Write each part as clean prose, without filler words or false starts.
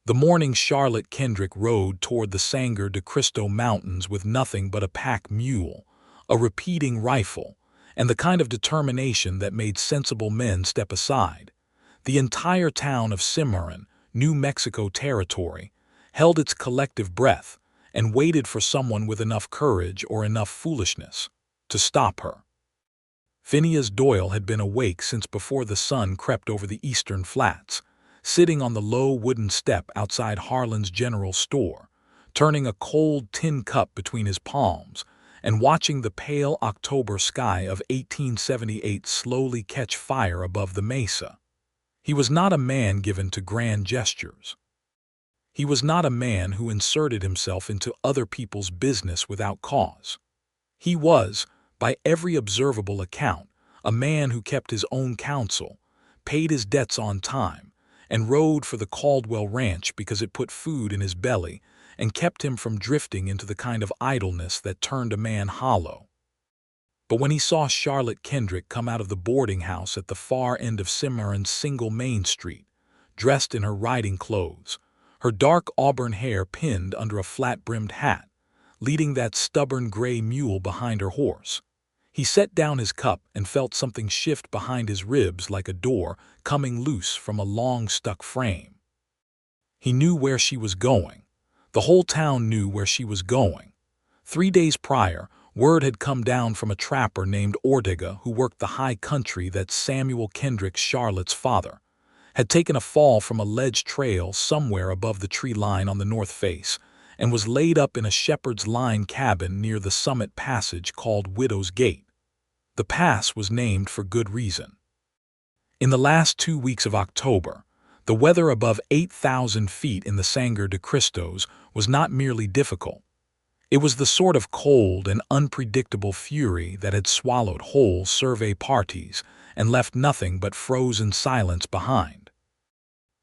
The morning Charlotte Kendrick rode toward the Sangre de Cristo Mountains with nothing but a pack mule, a repeating rifle, and the kind of determination that made sensible men step aside. The entire town of Cimarron, New Mexico territory, held its collective breath and waited for someone with enough courage or enough foolishness to stop her. Phineas Doyle had been awake since before the sun crept over the eastern flats, sitting on the low wooden step outside Harlan's general store, turning a cold tin cup between his palms and watching the pale October sky of 1878 slowly catch fire above the mesa. He was not a man given to grand gestures. He was not a man who inserted himself into other people's business without cause. He was, by every observable account, a man who kept his own counsel, paid his debts on time, and rode for the Caldwell Ranch because it put food in his belly and kept him from drifting into the kind of idleness that turned a man hollow. But when he saw Charlotte Kendrick come out of the boarding house at the far end of Cimarron's single Main Street, dressed in her riding clothes, her dark auburn hair pinned under a flat-brimmed hat, leading that stubborn gray mule behind her horse, he set down his cup and felt something shift behind his ribs like a door coming loose from a long-stuck frame. He knew where she was going. The whole town knew where she was going. 3 days prior, word had come down from a trapper named Ortega who worked the high country that Samuel Kendrick, Charlotte's father, had taken a fall from a ledge trail somewhere above the tree line on the north face and was laid up in a shepherd's line cabin near the summit passage called Widow's Gate. The pass was named for good reason. In the last 2 weeks of October, the weather above 8,000 feet in the Sangre de Cristos was not merely difficult. It was the sort of cold and unpredictable fury that had swallowed whole survey parties and left nothing but frozen silence behind.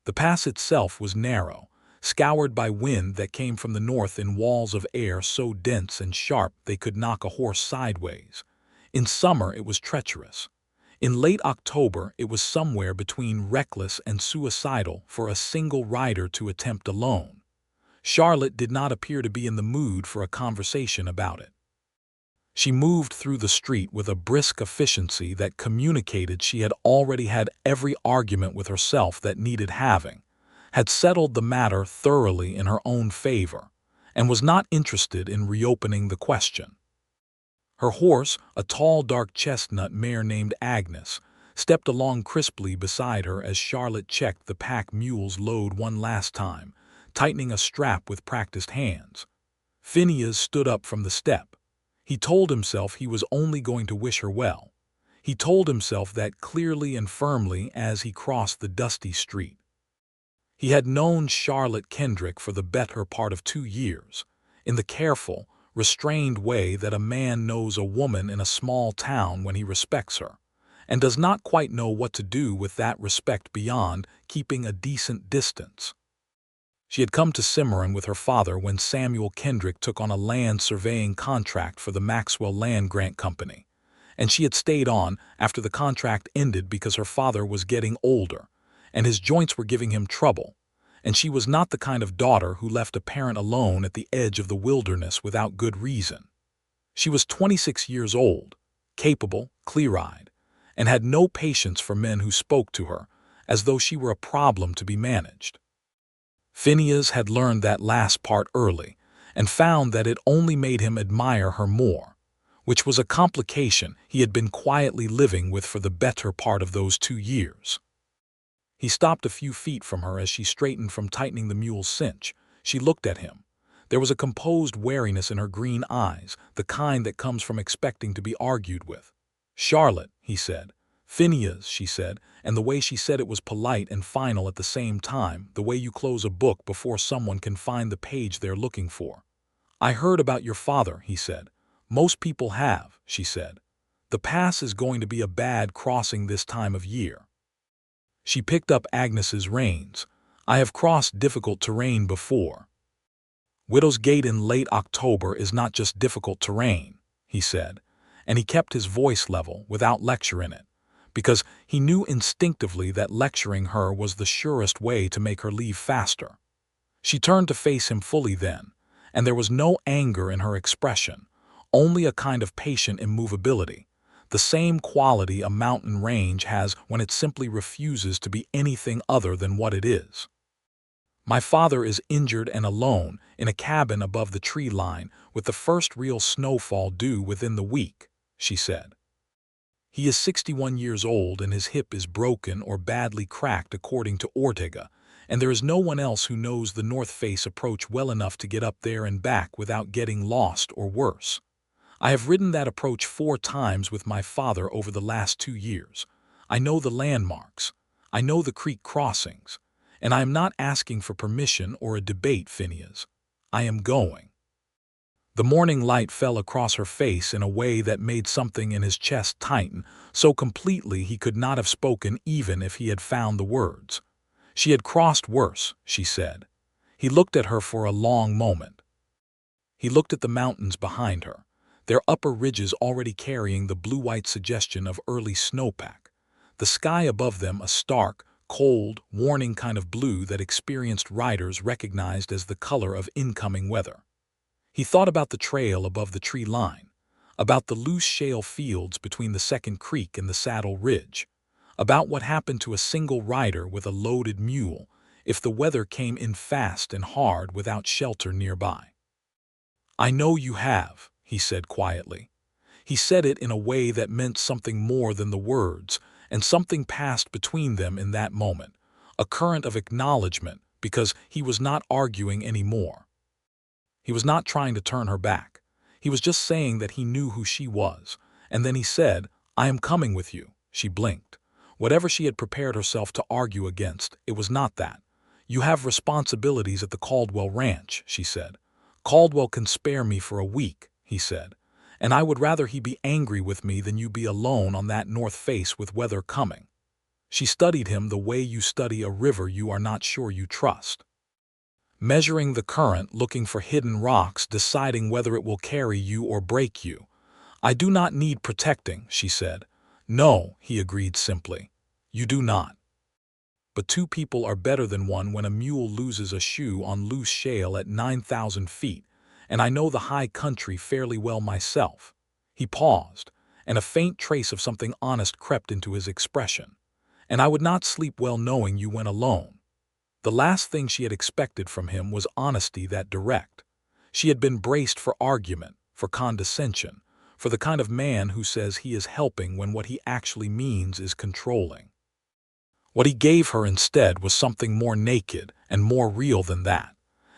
The pass itself was narrow, scoured by wind that came from the north in walls of air so dense and sharp they could knock a horse sideways. In summer it was treacherous. In late October it was somewhere between reckless and suicidal for a single rider to attempt alone. Charlotte did not appear to be in the mood for a conversation about it. She moved through the street with a brisk efficiency that communicated she had already had every argument with herself that needed having, had settled the matter thoroughly in her own favor, and was not interested in reopening the question. Her horse, a tall dark chestnut mare named Agnes, stepped along crisply beside her as Charlotte checked the pack mule's load one last time, tightening a strap with practiced hands. Phineas stood up from the step. He told himself he was only going to wish her well. He told himself that clearly and firmly as he crossed the dusty street. He had known Charlotte Kendrick for the better part of 2 years, in the careful, restrained way that a man knows a woman in a small town when he respects her, and does not quite know what to do with that respect beyond keeping a decent distance. She had come to Cimarron with her father when Samuel Kendrick took on a land surveying contract for the Maxwell Land Grant Company, and she had stayed on after the contract ended because her father was getting older, and his joints were giving him trouble, and she was not the kind of daughter who left a parent alone at the edge of the wilderness without good reason. She was 26 years old, capable, clear-eyed, and had no patience for men who spoke to her as though she were a problem to be managed. Phineas had learned that last part early and found that it only made him admire her more, which was a complication he had been quietly living with for the better part of those 2 years. He stopped a few feet from her as she straightened from tightening the mule's cinch. She looked at him. There was a composed wariness in her green eyes, the kind that comes from expecting to be argued with. "Charlotte," he said. "Phineas," she said, and the way she said it was polite and final at the same time, the way you close a book before someone can find the page they're looking for. "I heard about your father," he said. "Most people have," she said. "The pass is going to be a bad crossing this time of year." She picked up Agnes's reins. "I have crossed difficult terrain before." "Widow's Gate in late October is not just difficult terrain," he said, and he kept his voice level without lecture in it, because he knew instinctively that lecturing her was the surest way to make her leave faster. She turned to face him fully then, and there was no anger in her expression, only a kind of patient immovability, the same quality a mountain range has when it simply refuses to be anything other than what it is. My father is injured and alone in a cabin above the tree line with the first real snowfall due within the week, she said. He is 61 years old and his hip is broken or badly cracked according to Ortega, and there is no one else who knows the North Face approach well enough to get up there and back without getting lost or worse. I have ridden that approach 4 times with my father over the last 2 years. I know the landmarks. I know the creek crossings. And I am not asking for permission or a debate, Phineas. I am going. The morning light fell across her face in a way that made something in his chest tighten so completely he could not have spoken even if he had found the words. She had crossed worse, she said. He looked at her for a long moment. He looked at the mountains behind her, their upper ridges already carrying the blue-white suggestion of early snowpack, the sky above them a stark, cold, warning kind of blue that experienced riders recognized as the color of incoming weather. He thought about the trail above the tree line, about the loose shale fields between the second creek and the Saddle Ridge, about what happened to a single rider with a loaded mule if the weather came in fast and hard without shelter nearby. I know you have, he said quietly. He said it in a way that meant something more than the words, and something passed between them in that moment, a current of acknowledgement, because he was not arguing anymore. He was not trying to turn her back. He was just saying that he knew who she was. And then he said, I am coming with you. She blinked. Whatever she had prepared herself to argue against, it was not that. You have responsibilities at the Caldwell Ranch, she said. Caldwell can spare me for a week, he said. And I would rather he be angry with me than you be alone on that North Face with weather coming. She studied him the way you study a river you are not sure you trust. Measuring the current, looking for hidden rocks, deciding whether it will carry you or break you. I do not need protecting, she said. No, he agreed simply. You do not. But 2 people are better than one when a mule loses a shoe on loose shale at 9,000 feet, and I know the high country fairly well myself. He paused, and a faint trace of something honest crept into his expression. And I would not sleep well knowing you went alone. The last thing she had expected from him was honesty that direct. She had been braced for argument, for condescension, for the kind of man who says he is helping when what he actually means is controlling. What he gave her instead was something more naked and more real than that,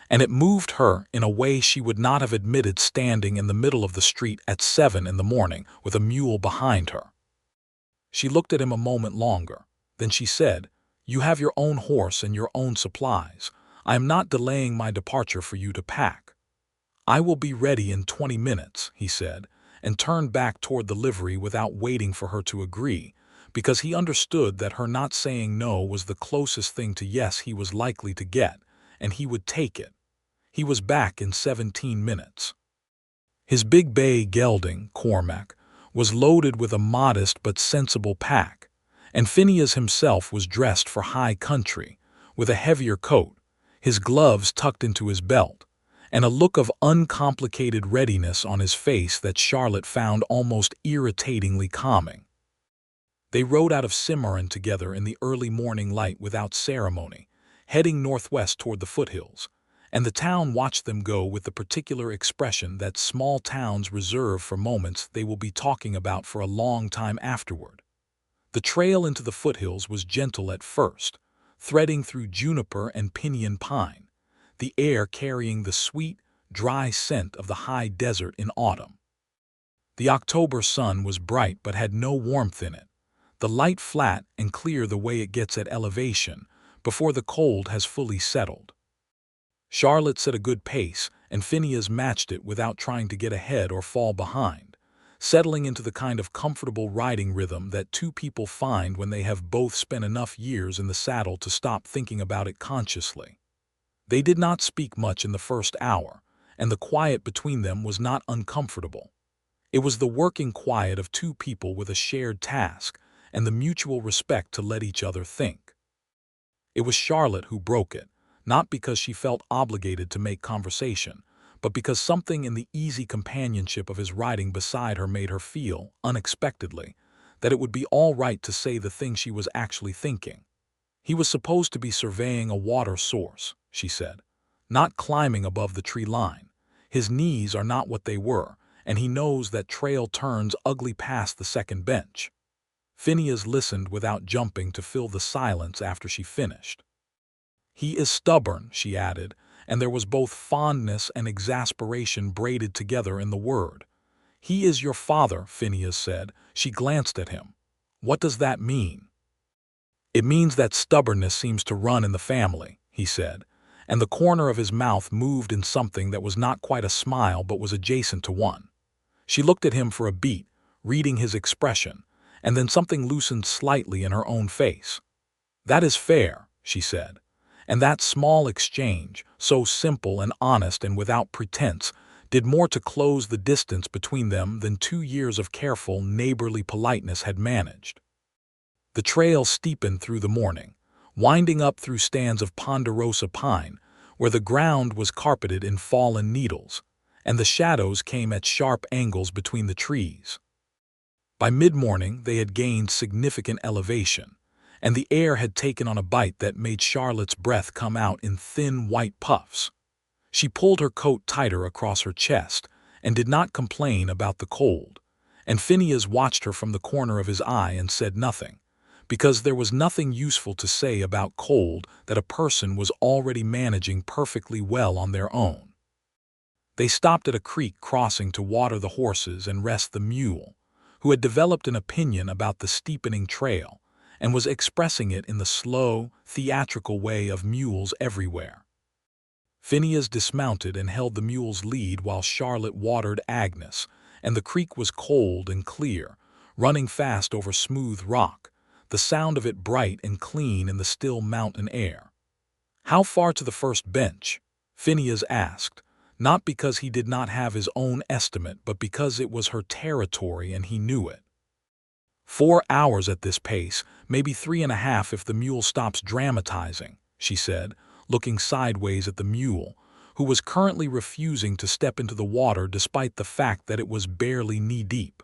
and it moved her in a way she would not have admitted standing in the middle of the street at 7 in the morning with a mule behind her. She looked at him a moment longer, then she said, You have your own horse and your own supplies. I am not delaying my departure for you to pack. I will be ready in 20 minutes, he said, and turned back toward the livery without waiting for her to agree, because he understood that her not saying no was the closest thing to yes he was likely to get, and he would take it. He was back in 17 minutes. His big bay gelding, Cormac, was loaded with a modest but sensible pack, and Phineas himself was dressed for high country, with a heavier coat, his gloves tucked into his belt, and a look of uncomplicated readiness on his face that Charlotte found almost irritatingly calming. They rode out of Cimarron together in the early morning light without ceremony, heading northwest toward the foothills, and the town watched them go with the particular expression that small towns reserve for moments they will be talking about for a long time afterward. The trail into the foothills was gentle at first, threading through juniper and pinyon pine, the air carrying the sweet, dry scent of the high desert in autumn. The October sun was bright but had no warmth in it, the light flat and clear the way it gets at elevation, before the cold has fully settled. Charlotte set a good pace, and Phineas matched it without trying to get ahead or fall behind, settling into the kind of comfortable riding rhythm that 2 people find when they have both spent enough years in the saddle to stop thinking about it consciously. They did not speak much in the first hour, and the quiet between them was not uncomfortable. It was the working quiet of 2 people with a shared task, and the mutual respect to let each other think. It was Charlotte who broke it, not because she felt obligated to make conversation, but because something in the easy companionship of his riding beside her made her feel, unexpectedly, that it would be all right to say the thing she was actually thinking. He was supposed to be surveying a water source, she said, not climbing above the tree line. His knees are not what they were, and he knows that trail turns ugly past the second bench. Phineas listened without jumping to fill the silence after she finished. He is stubborn, she added, and there was both fondness and exasperation braided together in the word. He is your father, Phineas said. She glanced at him. What does that mean? It means that stubbornness seems to run in the family, he said, and the corner of his mouth moved in something that was not quite a smile but was adjacent to one. She looked at him for a beat, reading his expression, and then something loosened slightly in her own face. That is fair, she said, and that small exchange, so simple and honest and without pretense, did more to close the distance between them than 2 years of careful, neighborly politeness had managed. The trail steepened through the morning, winding up through stands of ponderosa pine, where the ground was carpeted in fallen needles, and the shadows came at sharp angles between the trees. By mid-morning they had gained significant elevation, and the air had taken on a bite that made Charlotte's breath come out in thin white puffs. She pulled her coat tighter across her chest and did not complain about the cold, and Phineas watched her from the corner of his eye and said nothing, because there was nothing useful to say about cold that a person was already managing perfectly well on their own. They stopped at a creek crossing to water the horses and rest the mule, who had developed an opinion about the steepening trail and was expressing it in the slow, theatrical way of mules everywhere. Phineas dismounted and held the mule's lead while Charlotte watered Agnes, and the creek was cold and clear, running fast over smooth rock, the sound of it bright and clean in the still mountain air. "How far to the first bench?" Phineas asked, not because he did not have his own estimate, but because it was her territory and he knew it. 4 hours at this pace, maybe 3.5 if the mule stops dramatizing, she said, looking sideways at the mule, who was currently refusing to step into the water despite the fact that it was barely knee-deep.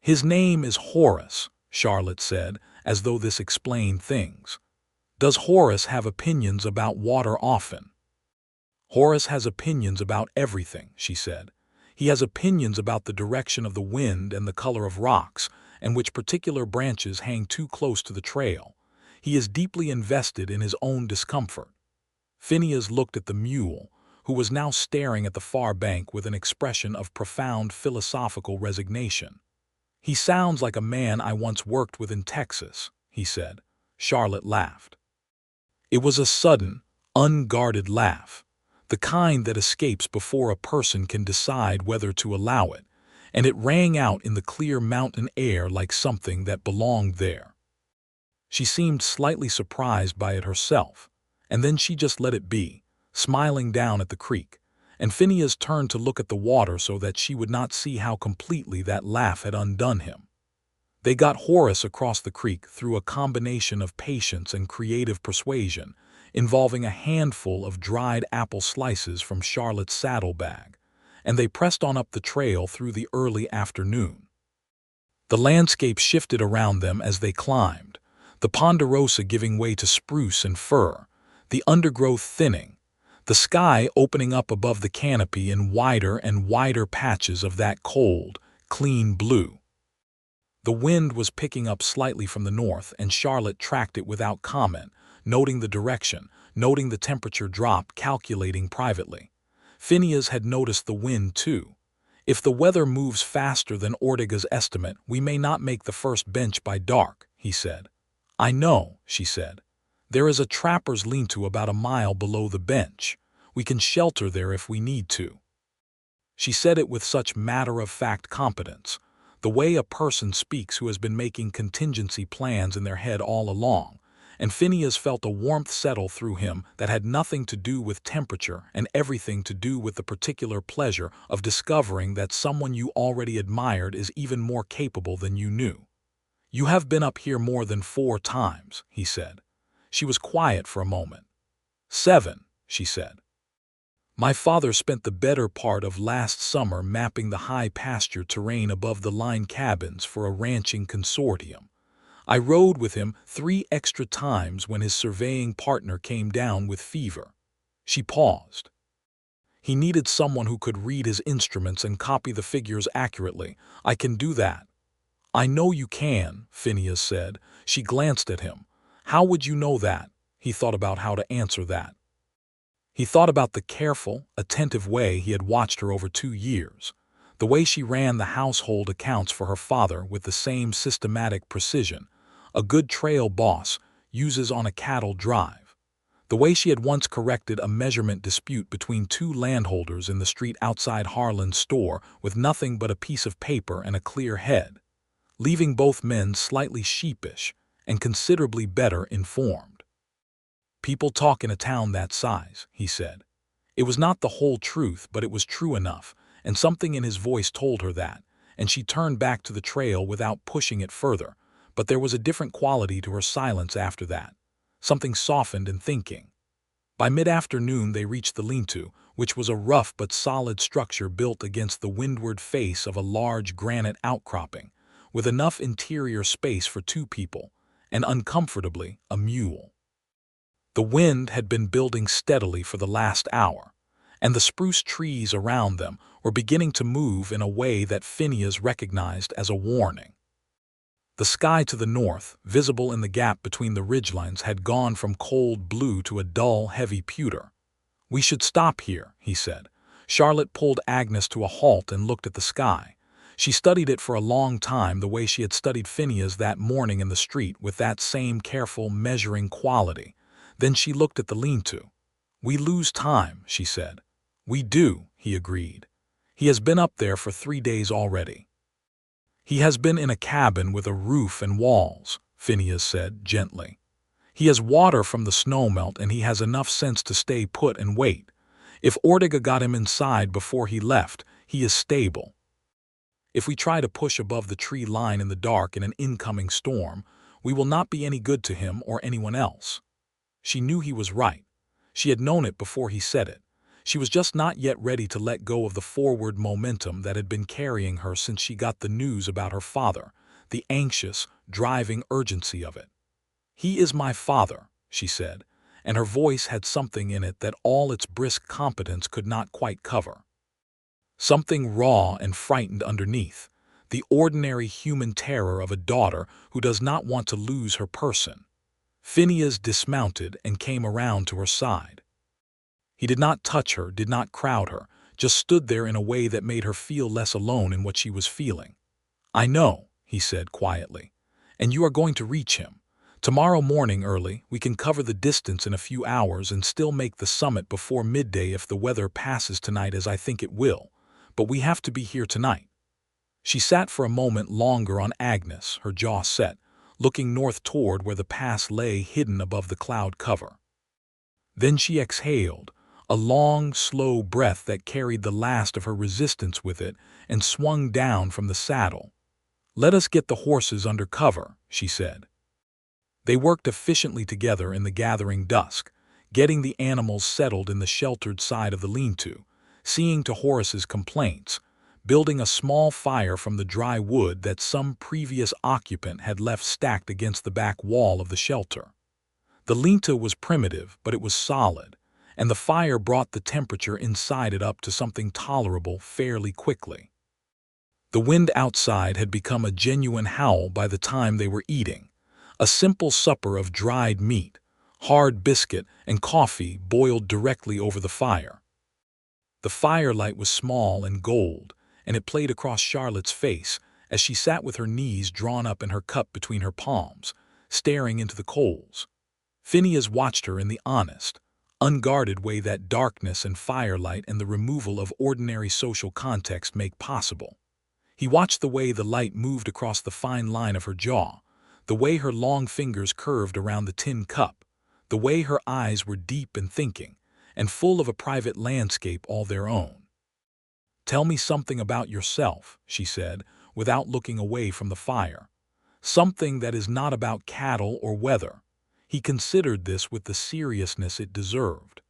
"His name is Horace," Charlotte said, as though this explained things. "Does Horace have opinions about water often?" "Horace has opinions about everything," she said. "He has opinions about the direction of the wind and the color of rocks, and which particular branches hang too close to the trail. He is deeply invested in his own discomfort." Phineas looked at the mule, who was now staring at the far bank with an expression of profound philosophical resignation. "He sounds like a man I once worked with in Texas," he said. Charlotte laughed. It was a sudden, unguarded laugh, the kind that escapes before a person can decide whether to allow it, and it rang out in the clear mountain air like something that belonged there. She seemed slightly surprised by it herself, and then she just let it be, smiling down at the creek, and Phineas turned to look at the water so that she would not see how completely that laugh had undone him. They got Horace across the creek through a combination of patience and creative persuasion, involving a handful of dried apple slices from Charlotte's saddlebag, and they pressed on up the trail through the early afternoon. The landscape shifted around them as they climbed, the ponderosa giving way to spruce and fir, the undergrowth thinning, the sky opening up above the canopy in wider and wider patches of that cold, clean blue. The wind was picking up slightly from the north, and Charlotte tracked it without comment, noting the direction, noting the temperature drop, calculating privately. Phineas had noticed the wind too. "If the weather moves faster than Ortega's estimate, we may not make the first bench by dark," he said. "I know," she said. "There is a trapper's lean-to about a mile below the bench. We can shelter there if we need to." She said it with such matter-of-fact competence, the way a person speaks who has been making contingency plans in their head all along, and Phineas felt a warmth settle through him that had nothing to do with temperature and everything to do with the particular pleasure of discovering that someone you already admired is even more capable than you knew. "You have been up here more than 4 times," he said. She was quiet for a moment. "7, she said. My father spent the better part of last summer mapping the high pasture terrain above the line cabins for a ranching consortium. I rode with him 3 extra times when his surveying partner came down with fever. She paused. He needed someone who could read his instruments and copy the figures accurately. I can do that. I know you can, Phineas said. She glanced at him. How would you know that? He thought about how to answer that. He thought about the careful, attentive way he had watched her over 2 years, the way she ran the household accounts for her father with the same systematic precision a good trail boss uses on a cattle drive, the way she had once corrected a measurement dispute between 2 landholders in the street outside Harlan's store with nothing but a piece of paper and a clear head, leaving both men slightly sheepish and considerably better informed. People talk in a town that size, he said. It was not the whole truth, but it was true enough, and something in his voice told her that, and she turned back to the trail without pushing it further, but there was a different quality to her silence after that, something softened and thinking. By mid-afternoon they reached the lean-to, which was a rough but solid structure built against the windward face of a large granite outcropping, with enough interior space for 2 people, and uncomfortably a mule. The wind had been building steadily for the last hour, and the spruce trees around them were beginning to move in a way that Phineas recognized as a warning. The sky to the north, visible in the gap between the ridgelines, had gone from cold blue to a dull, heavy pewter. We should stop here, he said. Charlotte pulled Agnes to a halt and looked at the sky. She studied it for a long time the way she had studied Phineas that morning in the street, with that same careful, measuring quality. Then she looked at the lean-to. We lose time, she said. We do, he agreed. He has been up there for 3 days already. He has been in a cabin with a roof and walls, Phineas said gently. He has water from the snowmelt, and he has enough sense to stay put and wait. If Ortega got him inside before he left, he is stable. If we try to push above the tree line in the dark in an incoming storm, we will not be any good to him or anyone else. She knew he was right. She had known it before he said it. She was just not yet ready to let go of the forward momentum that had been carrying her since she got the news about her father, the anxious, driving urgency of it. He is my father, she said, and her voice had something in it that all its brisk competence could not quite cover. Something raw and frightened underneath, the ordinary human terror of a daughter who does not want to lose her person. Phineas dismounted and came around to her side. He did not touch her, did not crowd her, just stood there in a way that made her feel less alone in what she was feeling. I know, he said quietly, and you are going to reach him. Tomorrow morning early, we can cover the distance in a few hours and still make the summit before midday if the weather passes tonight, as I think it will, but we have to be here tonight. She sat for a moment longer on Agnes, her jaw set, looking north toward where the pass lay hidden above the cloud cover. Then she exhaled, a long, slow breath that carried the last of her resistance with it, and swung down from the saddle. Let us get the horses under cover, she said. They worked efficiently together in the gathering dusk, getting the animals settled in the sheltered side of the lean-to, seeing to Horace's complaints, building a small fire from the dry wood that some previous occupant had left stacked against the back wall of the shelter. The lean-to was primitive, but it was solid, and the fire brought the temperature inside it up to something tolerable fairly quickly. The wind outside had become a genuine howl by the time they were eating, a simple supper of dried meat, hard biscuit, and coffee boiled directly over the fire. The firelight was small and gold, and it played across Charlotte's face as she sat with her knees drawn up and her cup between her palms, staring into the coals. Phineas watched her in the honest, unguarded way that darkness and firelight and the removal of ordinary social context make possible. He watched the way the light moved across the fine line of her jaw, the way her long fingers curved around the tin cup, the way her eyes were deep and thinking, and full of a private landscape all their own. Tell me something about yourself, she said, without looking away from the fire. Something that is not about cattle or weather. He considered this with the seriousness it deserved.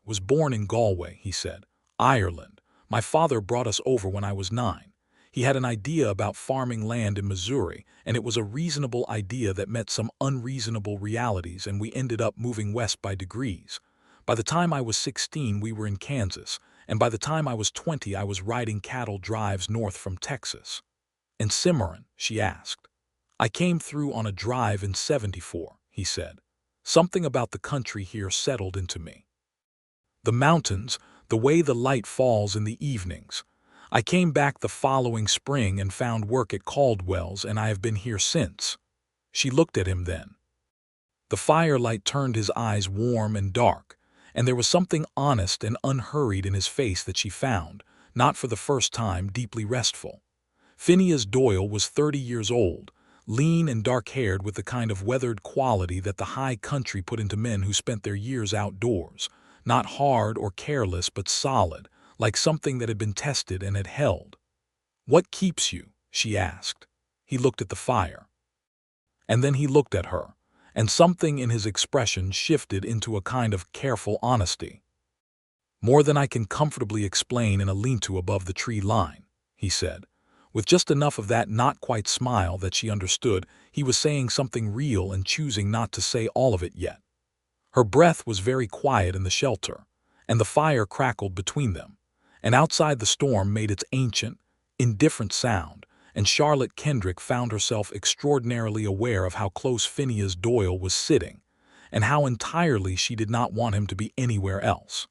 Was born in Galway, he said. Ireland. My father brought us over when I was 9. He had an idea about farming land in Missouri, and it was a reasonable idea that met some unreasonable realities, and we ended up moving west by degrees. By the time I was 16, we were in Kansas, and by the time I was 20, I was riding cattle drives north from Texas. And Cimarron, she asked. I came through on a drive in '74, he said. Something about the country here settled into me. The mountains, the way the light falls in the evenings. I came back the following spring and found work at Caldwell's, and I have been here since. She looked at him then. The firelight turned his eyes warm and dark, and there was something honest and unhurried in his face that she found, not for the first time, deeply restful. Phineas Doyle was 30 years old, lean and dark-haired, with the kind of weathered quality that the high country put into men who spent their years outdoors, not hard or careless but solid, like something that had been tested and had held. "What keeps you?" she asked. He looked at the fire. And then he looked at her, and something in his expression shifted into a kind of careful honesty. "More than I can comfortably explain in a lean-to above the tree line," he said, with just enough of that not-quite smile that she understood he was saying something real and choosing not to say all of it yet. Her breath was very quiet in the shelter, and the fire crackled between them, and outside the storm made its ancient, indifferent sound, and Charlotte Kendrick found herself extraordinarily aware of how close Phineas Doyle was sitting, and how entirely she did not want him to be anywhere else.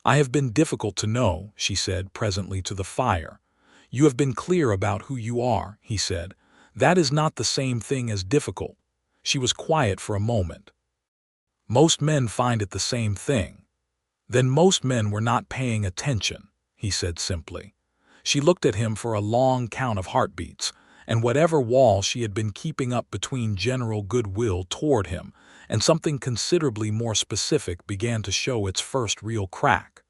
"I have been difficult to know," she said presently to the fire. "You have been clear about who you are," he said. "That is not the same thing as difficult." She was quiet for a moment. "Most men find it the same thing." "Then most men were not paying attention," he said simply. She looked at him for a long count of heartbeats, and whatever wall she had been keeping up between general goodwill toward him and something considerably more specific began to show its first real crack.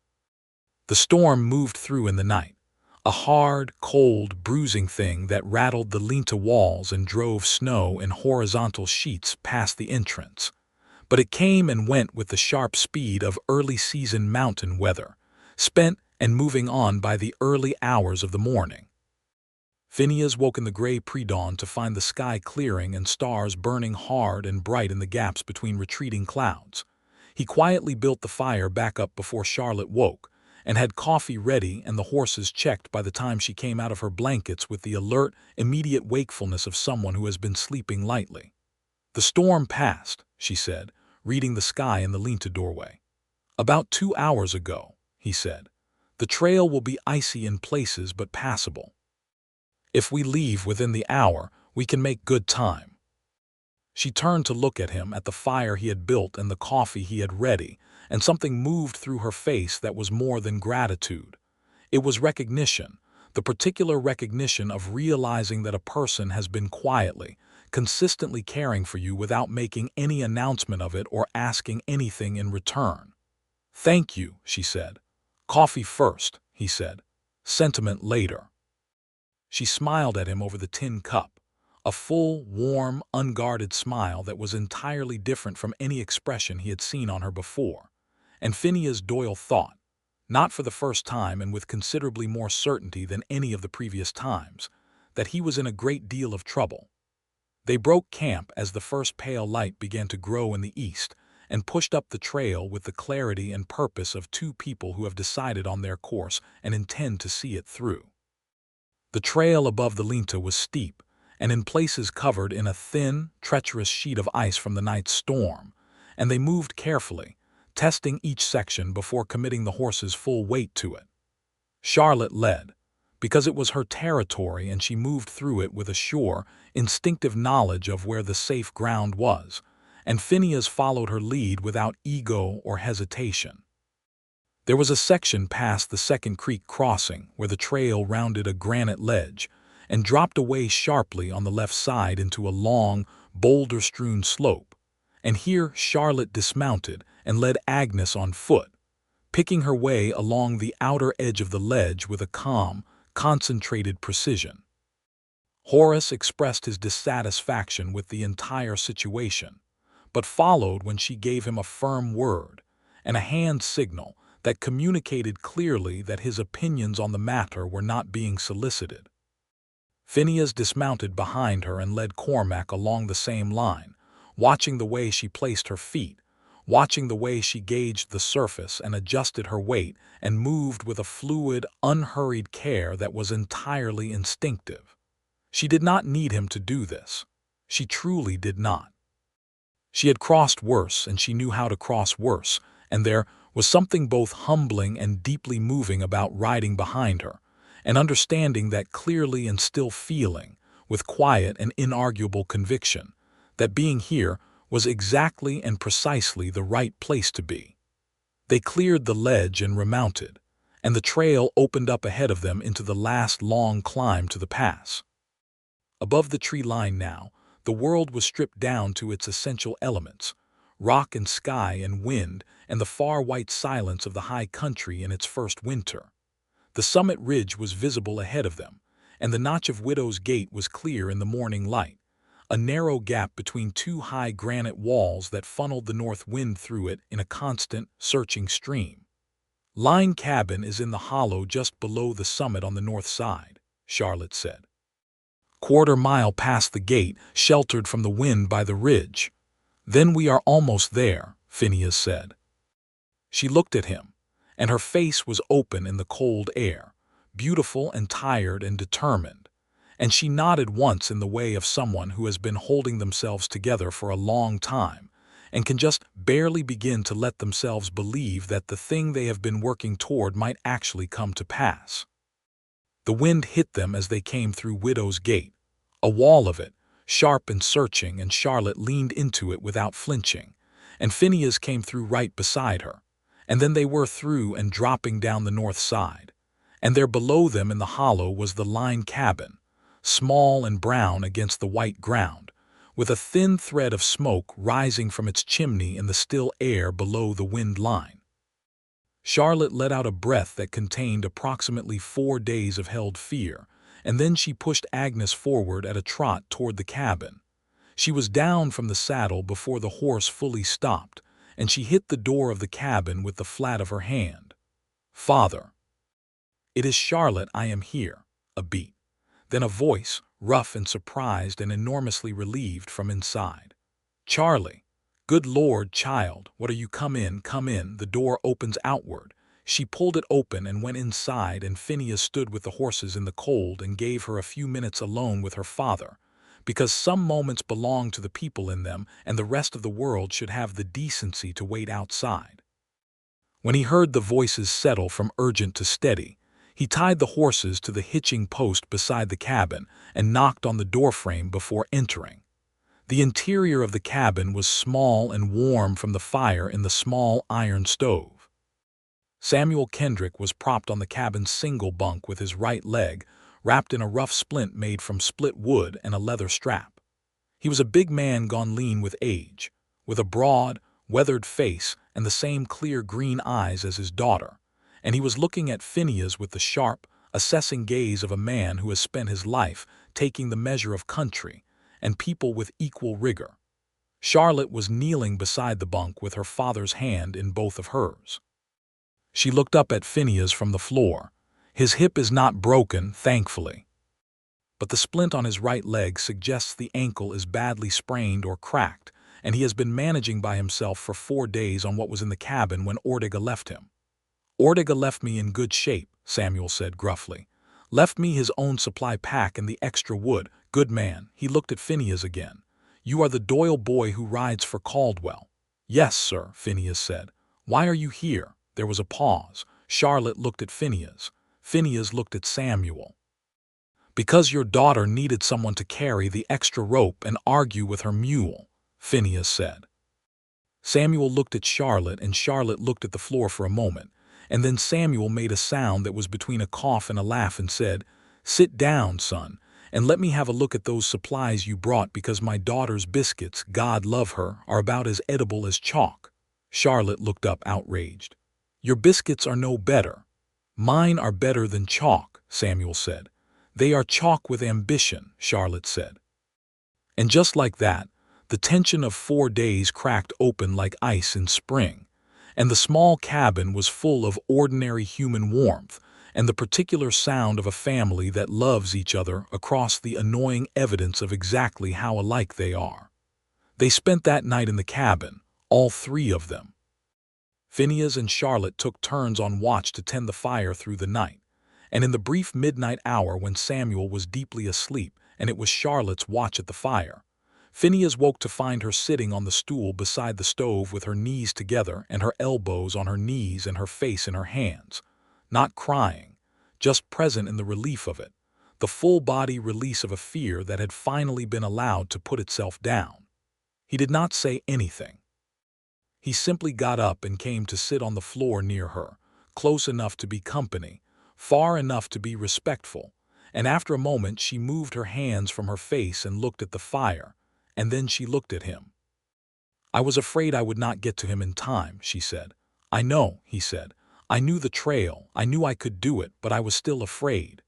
The storm moved through in the night, a hard, cold, bruising thing that rattled the lean-to walls and drove snow in horizontal sheets past the entrance. But it came and went with the sharp speed of early-season mountain weather, spent and moving on by the early hours of the morning. Phineas woke in the gray pre-dawn to find the sky clearing and stars burning hard and bright in the gaps between retreating clouds. He quietly built the fire back up before Charlotte woke, and had coffee ready and the horses checked by the time she came out of her blankets with the alert, immediate wakefulness of someone who has been sleeping lightly. "The storm passed," she said, reading the sky in the lean-to doorway. "About 2 hours ago," he said. "The trail will be icy in places but passable. If we leave within the hour, we can make good time." She turned to look at him, at the fire he had built and the coffee he had ready, and something moved through her face that was more than gratitude. It was recognition, the particular recognition of realizing that a person has been quietly, consistently caring for you without making any announcement of it or asking anything in return. "Thank you," she said. "Coffee first," he said. "Sentiment later." She smiled at him over the tin cup, a full, warm, unguarded smile that was entirely different from any expression he had seen on her before. And Phineas Doyle thought, not for the first time and with considerably more certainty than any of the previous times, that he was in a great deal of trouble. They broke camp as the first pale light began to grow in the east, and pushed up the trail with the clarity and purpose of two people who have decided on their course and intend to see it through. The trail above the lean-to was steep, and in places covered in a thin, treacherous sheet of ice from the night's storm, and they moved carefully, testing each section before committing the horses' full weight to it. Charlotte led, because it was her territory and she moved through it with a sure, instinctive knowledge of where the safe ground was, and Phineas followed her lead without ego or hesitation. There was a section past the second creek crossing where the trail rounded a granite ledge and dropped away sharply on the left side into a long, boulder-strewn slope, and here Charlotte dismounted and led Agnes on foot, picking her way along the outer edge of the ledge with a calm, concentrated precision. Horace expressed his dissatisfaction with the entire situation, but followed when she gave him a firm word, and a hand signal that communicated clearly that his opinions on the matter were not being solicited. Phineas dismounted behind her and led Cormac along the same line, watching the way she placed her feet, watching the way she gauged the surface and adjusted her weight and moved with a fluid, unhurried care that was entirely instinctive. She did not need him to do this. She truly did not. She had crossed worse, and she knew how to cross worse, and there was something both humbling and deeply moving about riding behind her, and understanding that clearly and still feeling, with quiet and inarguable conviction, that being here was exactly and precisely the right place to be. They cleared the ledge and remounted, and the trail opened up ahead of them into the last long climb to the pass. Above the tree line now, the world was stripped down to its essential elements, rock and sky and wind and the far white silence of the high country in its first winter. The summit ridge was visible ahead of them, and the notch of Widow's Gate was clear in the morning light, a narrow gap between two high granite walls that funneled the north wind through it in a constant, searching stream. Line Cabin is in the hollow just below the summit on the north side, Charlotte said. Quarter-mile past the gate, sheltered from the wind by the ridge. Then we are almost there, Phineas said. She looked at him, and her face was open in the cold air, beautiful and tired and determined, and she nodded once in the way of someone who has been holding themselves together for a long time and can just barely begin to let themselves believe that the thing they have been working toward might actually come to pass. The wind hit them as they came through Widow's Gate, a wall of it, sharp and searching, and Charlotte leaned into it without flinching, and Phineas came through right beside her, and then they were through and dropping down the north side, and there below them in the hollow was the Line Cabin, small and brown against the white ground, with a thin thread of smoke rising from its chimney in the still air below the wind line. Charlotte let out a breath that contained approximately 4 days of held fear, and then she pushed Agnes forward at a trot toward the cabin. She was down from the saddle before the horse fully stopped, and she hit the door of the cabin with the flat of her hand. "Father." "It is Charlotte, I am here." A beat. Then a voice, rough and surprised and enormously relieved from inside. "Charlie." "Good Lord, child, what are you? Come in, come in. The door opens outward." She pulled it open and went inside, and Phineas stood with the horses in the cold and gave her a few minutes alone with her father, because some moments belong to the people in them, and the rest of the world should have the decency to wait outside. When he heard the voices settle from urgent to steady, he tied the horses to the hitching post beside the cabin and knocked on the doorframe before entering. The interior of the cabin was small and warm from the fire in the small iron stove. Samuel Kendrick was propped on the cabin's single bunk with his right leg wrapped in a rough splint made from split wood and a leather strap. He was a big man gone lean with age, with a broad, weathered face and the same clear green eyes as his daughter, and he was looking at Phineas with the sharp, assessing gaze of a man who has spent his life taking the measure of country and people with equal rigor. Charlotte was kneeling beside the bunk with her father's hand in both of hers. She looked up at Phineas from the floor. "His hip is not broken, thankfully. But the splint on his right leg suggests the ankle is badly sprained or cracked, and he has been managing by himself for 4 days on what was in the cabin when Ortega left him." "Ortega left me in good shape," Samuel said gruffly. "Left me his own supply pack and the extra wood. Good man." He looked at Phineas again. "You are the Doyle boy who rides for Caldwell." "Yes, sir," Phineas said. "Why are you here?" There was a pause. Charlotte looked at Phineas. Phineas looked at Samuel. "Because your daughter needed someone to carry the extra rope and argue with her mule," Phineas said. Samuel looked at Charlotte, and Charlotte looked at the floor for a moment, and then Samuel made a sound that was between a cough and a laugh and said, "Sit down, son, and let me have a look at those supplies you brought, because my daughter's biscuits, God love her, are about as edible as chalk." Charlotte looked up outraged. "Your biscuits are no better." "Mine are better than chalk," Samuel said. "They are chalk with ambition," Charlotte said. And just like that, the tension of 4 days cracked open like ice in spring, and the small cabin was full of ordinary human warmth and the particular sound of a family that loves each other across the annoying evidence of exactly how alike they are. They spent that night in the cabin, all three of them. Phineas and Charlotte took turns on watch to tend the fire through the night, and in the brief midnight hour when Samuel was deeply asleep and it was Charlotte's watch at the fire, Phineas woke to find her sitting on the stool beside the stove with her knees together and her elbows on her knees and her face in her hands, not crying, just present in the relief of it, the full-body release of a fear that had finally been allowed to put itself down. He did not say anything. He simply got up and came to sit on the floor near her, close enough to be company, far enough to be respectful, and after a moment she moved her hands from her face and looked at the fire, and then she looked at him. "I was afraid I would not get to him in time," she said. "I know," he said. "I knew the trail, I knew I could do it, but I was still afraid."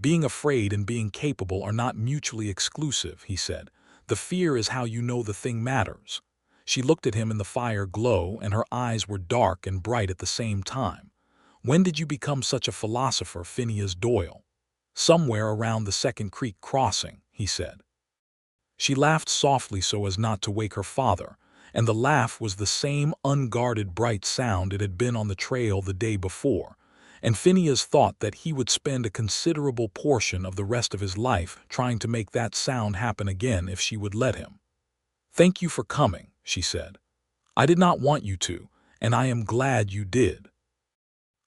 "Being afraid and being capable are not mutually exclusive," he said. "The fear is how you know the thing matters." She looked at him in the fire glow, and her eyes were dark and bright at the same time. "When did you become such a philosopher, Phineas Doyle?" "Somewhere around the Second Creek crossing," he said. She laughed softly so as not to wake her father, and the laugh was the same unguarded bright sound it had been on the trail the day before, and Phineas thought that he would spend a considerable portion of the rest of his life trying to make that sound happen again if she would let him. "Thank you for coming," she said. "I did not want you to, and I am glad you did."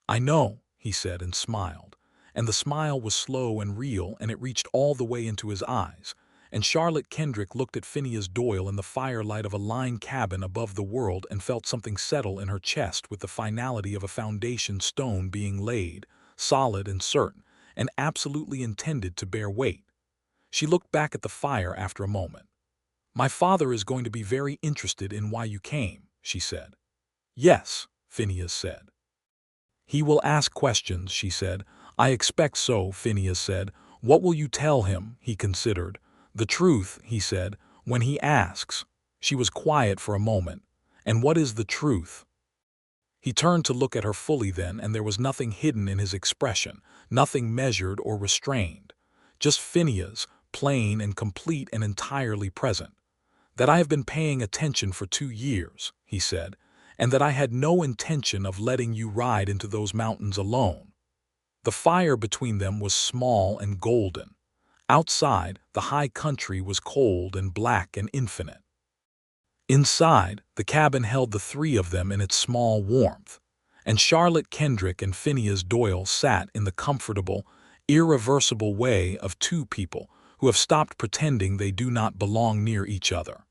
"I know," he said and smiled, and the smile was slow and real, and it reached all the way into his eyes, and Charlotte Kendrick looked at Phineas Doyle in the firelight of a line cabin above the world and felt something settle in her chest with the finality of a foundation stone being laid, solid and certain, and absolutely intended to bear weight. She looked back at the fire after a moment. "My father is going to be very interested in why you came," she said. "Yes," Phineas said. "He will ask questions," she said. "I expect so," Phineas said. "What will you tell him?" He considered. "The truth," he said, "when he asks." She was quiet for a moment. "And what is the truth?" He turned to look at her fully then, and there was nothing hidden in his expression, nothing measured or restrained. Just Phineas, plain and complete and entirely present. "That I have been paying attention for 2 years," he said, "and that I had no intention of letting you ride into those mountains alone." The fire between them was small and golden. Outside, the high country was cold and black and infinite. Inside, the cabin held the three of them in its small warmth, and Charlotte Kendrick and Phineas Doyle sat in the comfortable, irreversible way of two people who have stopped pretending they do not belong near each other.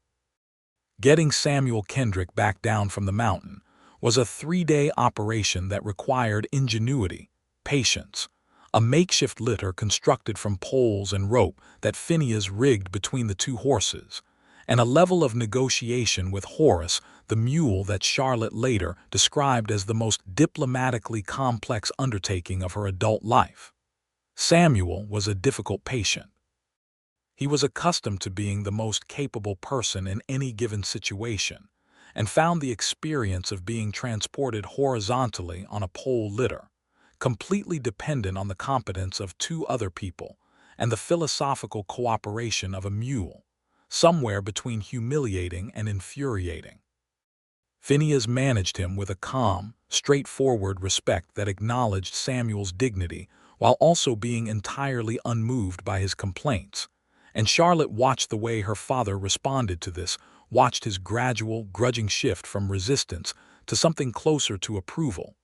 Getting Samuel Kendrick back down from the mountain was a 3-day operation that required ingenuity, patience, a makeshift litter constructed from poles and rope that Phineas rigged between the two horses, and a level of negotiation with Horace, the mule that Charlotte later described as the most diplomatically complex undertaking of her adult life. Samuel was a difficult patient. He was accustomed to being the most capable person in any given situation, and found the experience of being transported horizontally on a pole litter, completely dependent on the competence of 2 other people and the philosophical cooperation of a mule, somewhere between humiliating and infuriating. Phineas managed him with a calm, straightforward respect that acknowledged Samuel's dignity while also being entirely unmoved by his complaints, and Charlotte watched the way her father responded to this, watched his gradual, grudging shift from resistance to something closer to approval,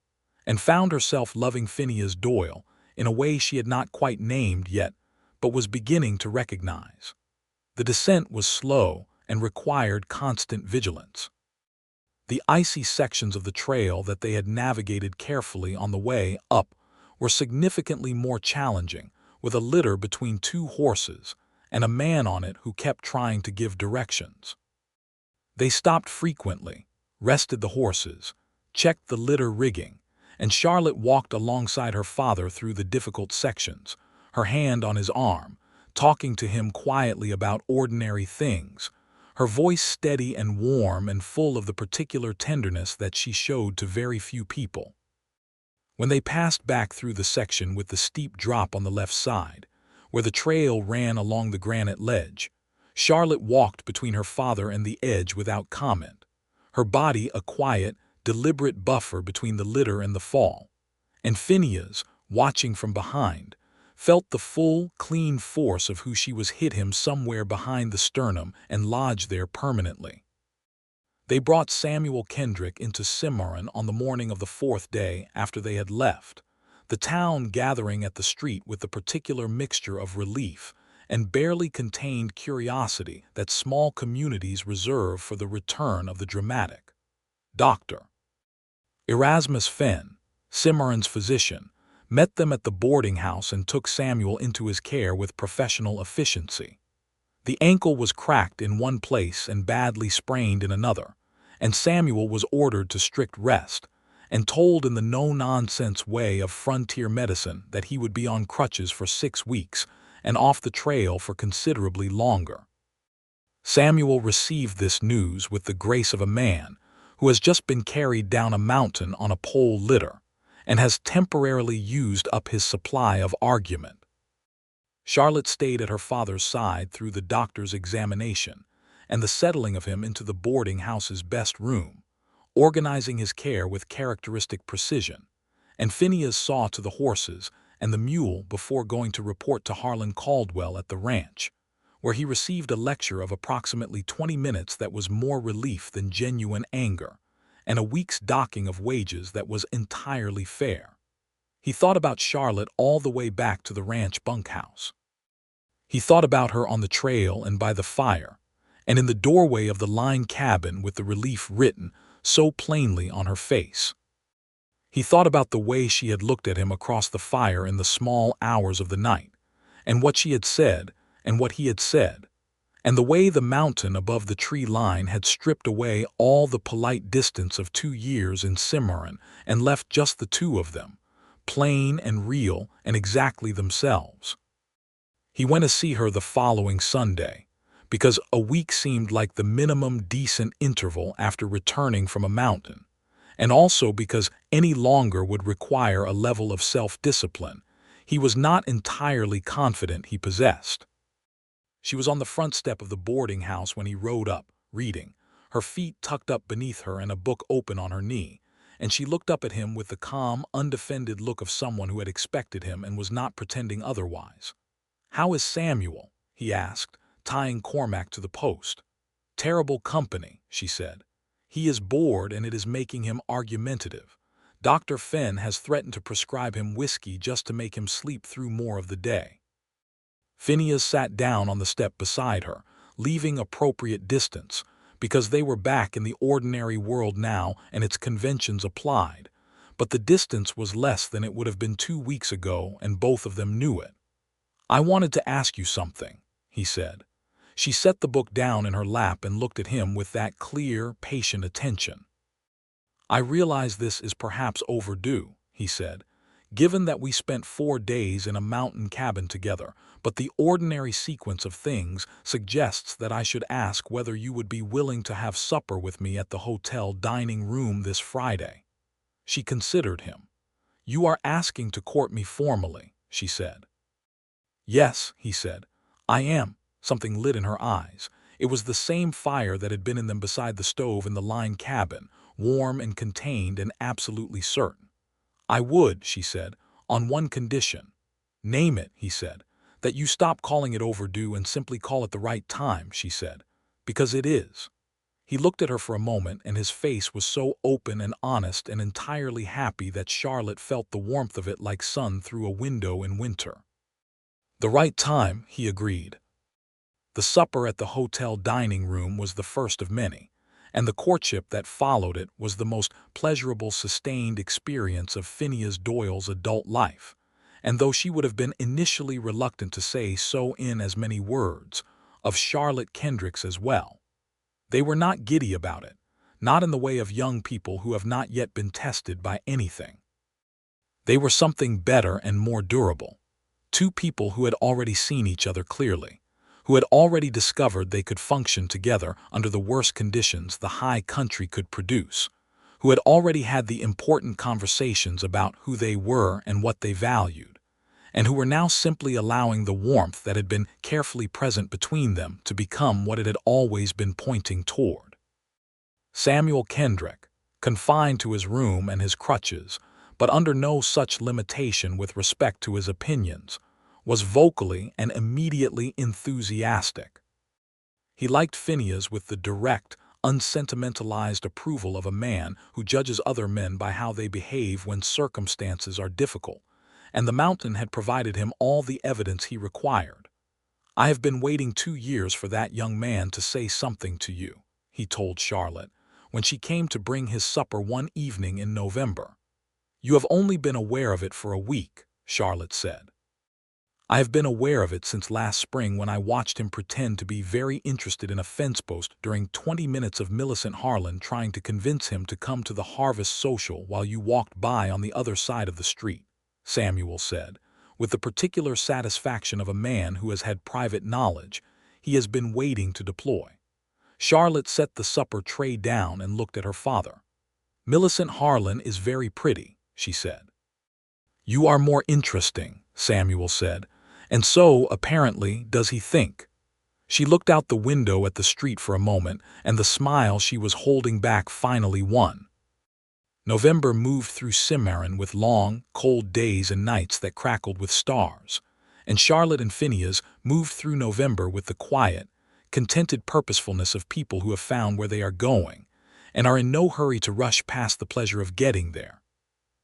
and found herself loving Phineas Doyle in a way she had not quite named yet, but was beginning to recognize. The descent was slow and required constant vigilance. The icy sections of the trail that they had navigated carefully on the way up were significantly more challenging, with a litter between 2 horses and a man on it who kept trying to give directions. They stopped frequently, rested the horses, checked the litter rigging, and Charlotte walked alongside her father through the difficult sections, her hand on his arm, talking to him quietly about ordinary things, her voice steady and warm and full of the particular tenderness that she showed to very few people. When they passed back through the section with the steep drop on the left side, where the trail ran along the granite ledge, Charlotte walked between her father and the edge without comment, her body a quiet, deliberate buffer between the litter and the fall. And Phineas, watching from behind, felt the full, clean force of who she was hit him somewhere behind the sternum and lodged there permanently. They brought Samuel Kendrick into Cimarron on the morning of the fourth day after they had left, the town gathering at the street with the particular mixture of relief and barely contained curiosity that small communities reserve for the return of the dramatic. Dr. Erasmus Fenn, Cimarron's physician, met them at the boarding house and took Samuel into his care with professional efficiency. The ankle was cracked in one place and badly sprained in another, and Samuel was ordered to strict rest and told in the no-nonsense way of frontier medicine that he would be on crutches for 6 weeks and off the trail for considerably longer. Samuel received this news with the grace of a man who has just been carried down a mountain on a pole litter and has temporarily used up his supply of argument. Charlotte stayed at her father's side through the doctor's examination and the settling of him into the boarding house's best room, organizing his care with characteristic precision, and Phineas saw to the horses and the mule before going to report to Harlan Caldwell at the ranch, where he received a lecture of approximately 20 minutes that was more relief than genuine anger, and a week's docking of wages that was entirely fair. He thought about Charlotte all the way back to the ranch bunkhouse. He thought about her on the trail and by the fire, and in the doorway of the line cabin with the relief written so plainly on her face. He thought about the way she had looked at him across the fire in the small hours of the night, and what she had said and what he had said, and the way the mountain above the tree line had stripped away all the polite distance of 2 years in Cimarron and left just the two of them, plain and real and exactly themselves. He went to see her the following Sunday, because a week seemed like the minimum decent interval after returning from a mountain, and also because any longer would require a level of self-discipline he was not entirely confident he possessed. She was on the front step of the boarding house when he rode up, reading, her feet tucked up beneath her and a book open on her knee, and she looked up at him with the calm, undefended look of someone who had expected him and was not pretending otherwise. "How is Samuel?" he asked, tying Cormac to the post. "Terrible company," she said. "He is bored and it is making him argumentative. Dr. Fenn has threatened to prescribe him whiskey just to make him sleep through more of the day." Phineas sat down on the step beside her, leaving appropriate distance, because they were back in the ordinary world now and its conventions applied, but the distance was less than it would have been 2 weeks ago and both of them knew it. "I wanted to ask you something," he said. She set the book down in her lap and looked at him with that clear, patient attention. "I realize this is perhaps overdue," he said, "given that we spent 4 days in a mountain cabin together, but the ordinary sequence of things suggests that I should ask whether you would be willing to have supper with me at the hotel dining room this Friday." She considered him. "You are asking to court me formally," she said. "Yes," he said, "I am." Something lit in her eyes. It was the same fire that had been in them beside the stove in the line cabin, warm and contained and absolutely certain. "I would," she said, "on one condition." "Name it," he said. "That you stop calling it overdue and simply call it the right time," she said. "Because it is." He looked at her for a moment, and his face was so open and honest and entirely happy that Charlotte felt the warmth of it like sun through a window in winter. "The right time," he agreed. The supper at the hotel dining room was the first of many, and the courtship that followed it was the most pleasurable sustained experience of Phineas Doyle's adult life, and though she would have been initially reluctant to say so in as many words, of Charlotte Kendrick's as well. They were not giddy about it, not in the way of young people who have not yet been tested by anything. They were something better and more durable, 2 people who had already seen each other clearly, who had already discovered they could function together under the worst conditions the high country could produce, who had already had the important conversations about who they were and what they valued, and who were now simply allowing the warmth that had been carefully present between them to become what it had always been pointing toward. Samuel Kendrick, confined to his room and his crutches, but under no such limitation with respect to his opinions, was vocally and immediately enthusiastic. He liked Phineas with the direct, unsentimentalized approval of a man who judges other men by how they behave when circumstances are difficult, and the mountain had provided him all the evidence he required. "I have been waiting 2 years for that young man to say something to you," he told Charlotte, when she came to bring his supper one evening in November. "You have only been aware of it for a week," Charlotte said. "I have been aware of it since last spring when I watched him pretend to be very interested in a fence post during 20 minutes of Millicent Harlan trying to convince him to come to the harvest social while you walked by on the other side of the street," Samuel said, with the particular satisfaction of a man who has had private knowledge he has been waiting to deploy. Charlotte set the supper tray down and looked at her father. "Millicent Harlan is very pretty," she said. "You are more interesting," Samuel said, "and so, apparently, does he think." She looked out the window at the street for a moment, and the smile she was holding back finally won. November moved through Cimarron with long, cold days and nights that crackled with stars, and Charlotte and Phineas moved through November with the quiet, contented purposefulness of people who have found where they are going, and are in no hurry to rush past the pleasure of getting there.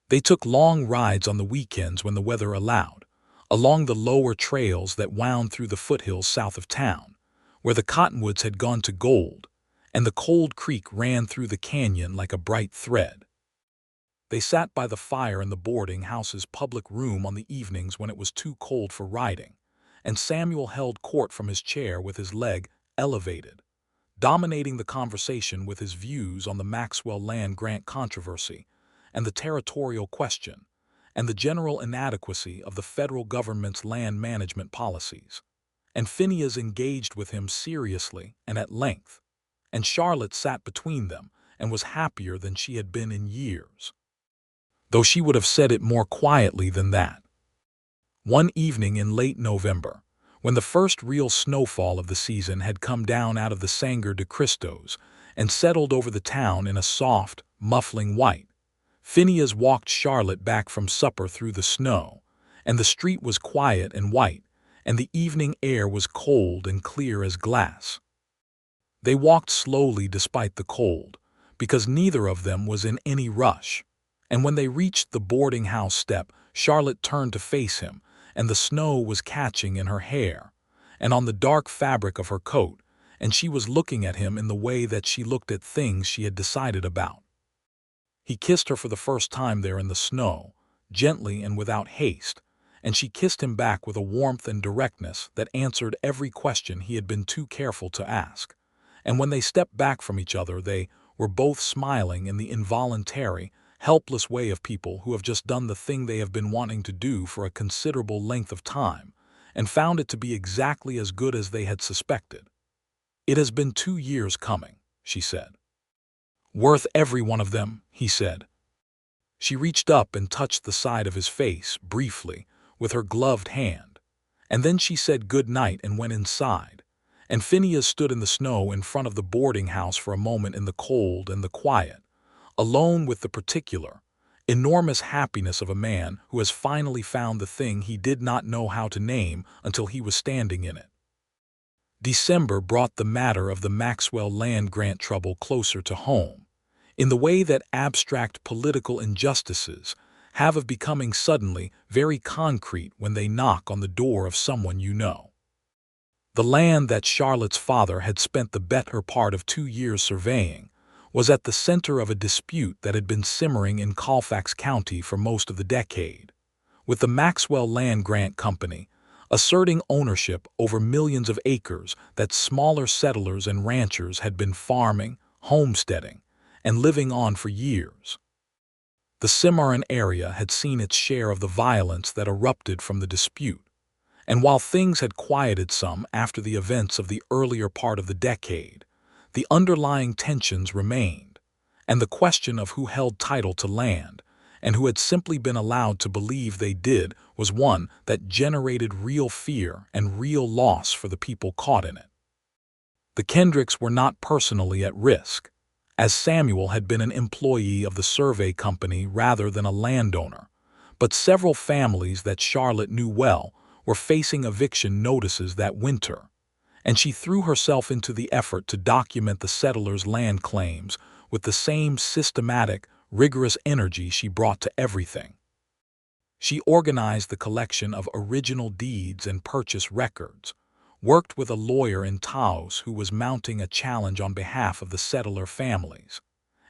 They took long rides on the weekends when the weather allowed, along the lower trails that wound through the foothills south of town, where the cottonwoods had gone to gold, and the cold creek ran through the canyon like a bright thread. They sat by the fire in the boarding house's public room on the evenings when it was too cold for riding, and Samuel held court from his chair with his leg elevated, dominating the conversation with his views on the Maxwell land grant controversy and the territorial question, and the general inadequacy of the federal government's land management policies. And Phineas engaged with him seriously and at length, and Charlotte sat between them and was happier than she had been in years, though she would have said it more quietly than that. One evening in late November, when the first real snowfall of the season had come down out of the Sangre de Cristos and settled over the town in a soft, muffling white, Phineas walked Charlotte back from supper through the snow, and the street was quiet and white, and the evening air was cold and clear as glass. They walked slowly despite the cold, because neither of them was in any rush, and when they reached the boarding house step, Charlotte turned to face him, and the snow was catching in her hair and on the dark fabric of her coat, and she was looking at him in the way that she looked at things she had decided about. He kissed her for the first time there in the snow, gently and without haste, and she kissed him back with a warmth and directness that answered every question he had been too careful to ask. And when they stepped back from each other, they were both smiling in the involuntary, helpless way of people who have just done the thing they have been wanting to do for a considerable length of time, and found it to be exactly as good as they had suspected. "It has been 2 years coming," she said. "Worth every one of them," he said. She reached up and touched the side of his face, briefly, with her gloved hand, and then she said good night and went inside, and Phineas stood in the snow in front of the boarding house for a moment in the cold and the quiet, alone with the particular, enormous happiness of a man who has finally found the thing he did not know how to name until he was standing in it. December brought the matter of the Maxwell land grant trouble closer to home, in the way that abstract political injustices have of becoming suddenly very concrete when they knock on the door of someone you know. The land that Charlotte's father had spent the better part of 2 years surveying was at the center of a dispute that had been simmering in Colfax County for most of the decade, with the Maxwell Land Grant Company asserting ownership over millions of acres that smaller settlers and ranchers had been farming, homesteading, and living on for years. The Cimarron area had seen its share of the violence that erupted from the dispute, And while things had quieted some after the events of the earlier part of the decade, the underlying tensions remained, and the question of who held title to land and who had simply been allowed to believe they did was one that generated real fear and real loss for the people caught in it. The Kendricks were not personally at risk, as Samuel had been an employee of the survey company rather than a landowner, but several families that Charlotte knew well were facing eviction notices that winter, and she threw herself into the effort to document the settlers' land claims with the same systematic, rigorous energy she brought to everything. She organized the collection of original deeds and purchase records, worked with a lawyer in Taos who was mounting a challenge on behalf of the settler families,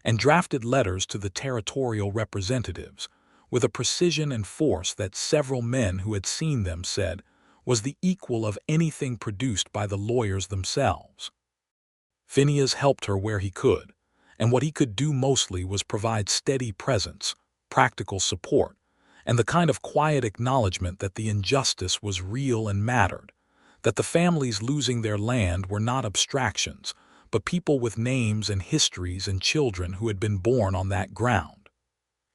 and drafted letters to the territorial representatives with a precision and force that several men who had seen them said was the equal of anything produced by the lawyers themselves. Phineas helped her where he could, and what he could do mostly was provide steady presence, practical support, and the kind of quiet acknowledgement that the injustice was real and mattered, that the families losing their land were not abstractions, but people with names and histories and children who had been born on that ground.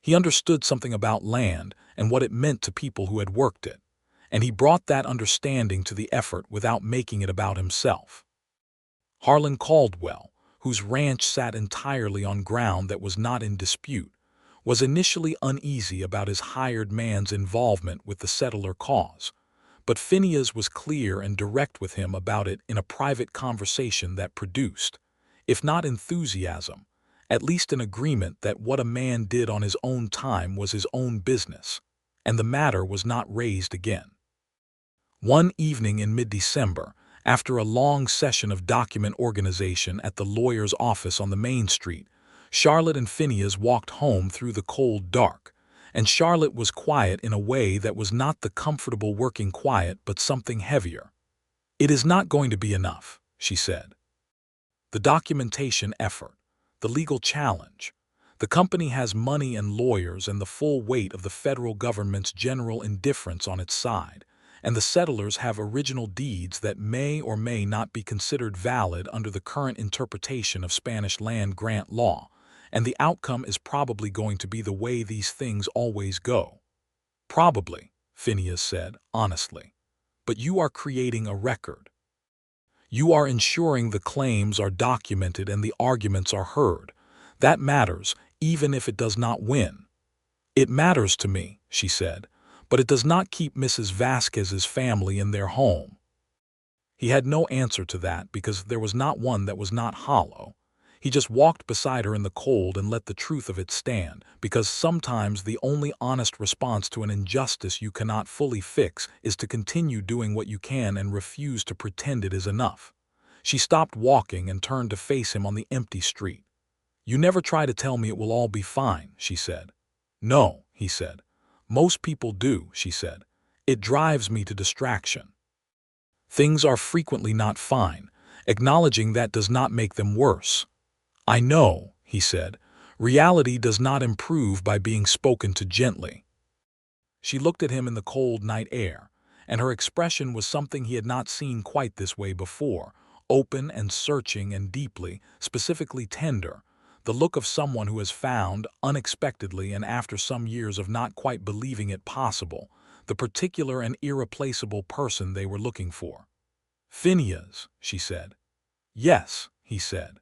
He understood something about land and what it meant to people who had worked it, and he brought that understanding to the effort without making it about himself. Harlan Caldwell, whose ranch sat entirely on ground that was not in dispute, was initially uneasy about his hired man's involvement with the settler cause, but Phineas was clear and direct with him about it in a private conversation that produced, if not enthusiasm, at least an agreement that what a man did on his own time was his own business, and the matter was not raised again. One evening in mid-December, after a long session of document organization at the lawyer's office on the main street, Charlotte and Phineas walked home through the cold dark, and Charlotte was quiet in a way that was not the comfortable working quiet but something heavier. "It is not going to be enough," she said. "The documentation effort, the legal challenge. The company has money and lawyers and the full weight of the federal government's general indifference on its side, and the settlers have original deeds that may or may not be considered valid under the current interpretation of Spanish land grant law, and the outcome is probably going to be the way these things always go." "Probably," Phineas said, honestly. "But you are creating a record. You are ensuring the claims are documented and the arguments are heard. That matters, even if it does not win." "It matters to me," she said, "but it does not keep Mrs. Vasquez's family in their home." He had no answer to that because there was not one that was not hollow. He just walked beside her in the cold and let the truth of it stand, because sometimes the only honest response to an injustice you cannot fully fix is to continue doing what you can and refuse to pretend it is enough. She stopped walking and turned to face him on the empty street. "You never try to tell me it will all be fine," she said. "No," he said. "Most people do," she said. "It drives me to distraction. Things are frequently not fine. Acknowledging that does not make them worse." "I know," he said. "Reality does not improve by being spoken to gently." She looked at him in the cold night air, and her expression was something he had not seen quite this way before, open and searching and deeply, specifically tender, the look of someone who has found, unexpectedly and after some years of not quite believing it possible, the particular and irreplaceable person they were looking for. "Phineas," she said. "Yes," he said.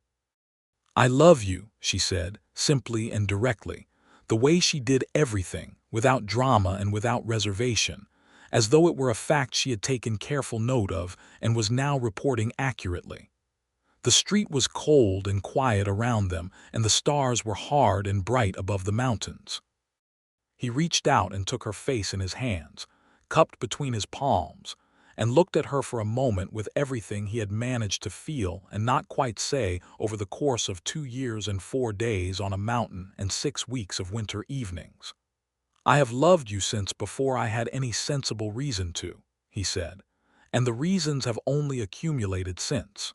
"I love you," she said, simply and directly, the way she did everything, without drama and without reservation, as though it were a fact she had taken careful note of and was now reporting accurately. The street was cold and quiet around them, and the stars were hard and bright above the mountains. He reached out and took her face in his hands, cupped between his palms, and looked at her for a moment with everything he had managed to feel and not quite say over the course of 2 years and 4 days on a mountain and 6 weeks of winter evenings. "I have loved you since before I had any sensible reason to," he said, "and the reasons have only accumulated since."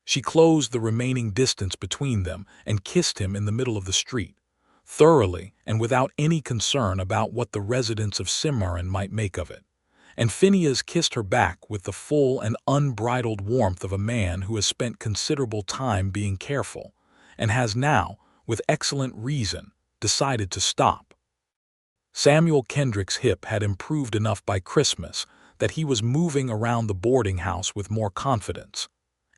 She closed the remaining distance between them and kissed him in the middle of the street, thoroughly and without any concern about what the residents of Cimarron might make of it, and Phineas kissed her back with the full and unbridled warmth of a man who has spent considerable time being careful, and has now, with excellent reason, decided to stop. Samuel Kendrick's hip had improved enough by Christmas that he was moving around the boarding house with more confidence,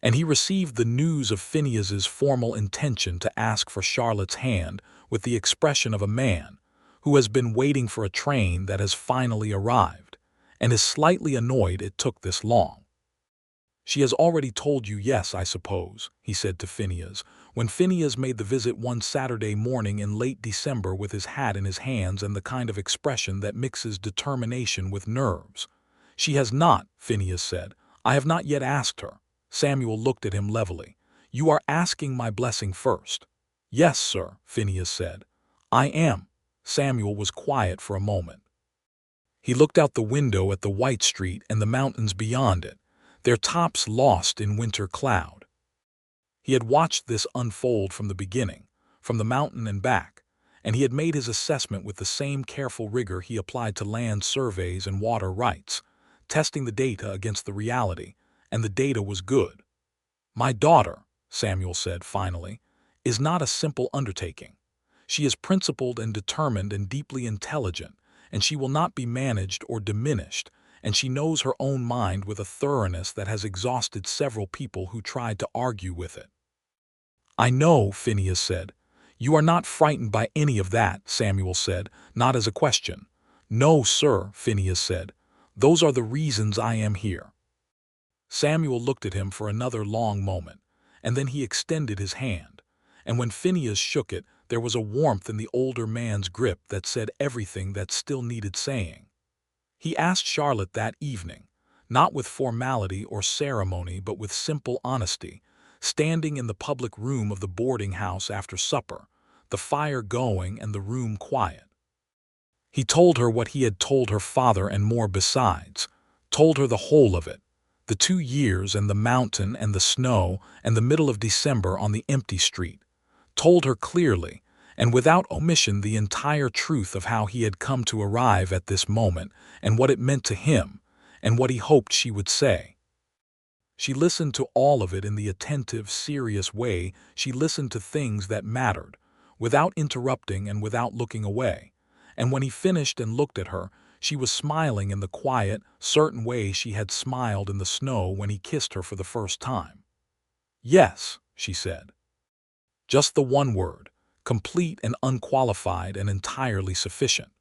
and he received the news of Phineas's formal intention to ask for Charlotte's hand with the expression of a man who has been waiting for a train that has finally arrived, and is slightly annoyed it took this long. "She has already told you yes, I suppose," he said to Phineas, when Phineas made the visit one Saturday morning in late December with his hat in his hands and the kind of expression that mixes determination with nerves. "She has not," Phineas said. "I have not yet asked her." Samuel looked at him levelly. "You are asking my blessing first." "Yes, sir," Phineas said. "I am." Samuel was quiet for a moment. He looked out the window at the white street and the mountains beyond it, their tops lost in winter cloud. He had watched this unfold from the beginning, from the mountain and back, and he had made his assessment with the same careful rigor he applied to land surveys and water rights, testing the data against the reality, and the data was good. "My daughter," Samuel said finally, "is not a simple undertaking. She is principled and determined and deeply intelligent, and she will not be managed or diminished, and she knows her own mind with a thoroughness that has exhausted several people who tried to argue with it." "I know," Phineas said. "You are not frightened by any of that," Samuel said, not as a question. "No, sir," Phineas said. "Those are the reasons I am here." Samuel looked at him for another long moment, and then he extended his hand, and when Phineas shook it, there was a warmth in the older man's grip that said everything that still needed saying. He asked Charlotte that evening, not with formality or ceremony but with simple honesty, standing in the public room of the boarding house after supper, the fire going and the room quiet. He told her what he had told her father and more besides, told her the whole of it, the 2 years and the mountain and the snow and the middle of December on the empty street, told her clearly and without omission the entire truth of how he had come to arrive at this moment and what it meant to him and what he hoped she would say. She listened to all of it in the attentive, serious way she listened to things that mattered, without interrupting and without looking away, and when he finished and looked at her, she was smiling in the quiet, certain way she had smiled in the snow when he kissed her for the first time. "Yes," she said. Just the one word, complete and unqualified and entirely sufficient.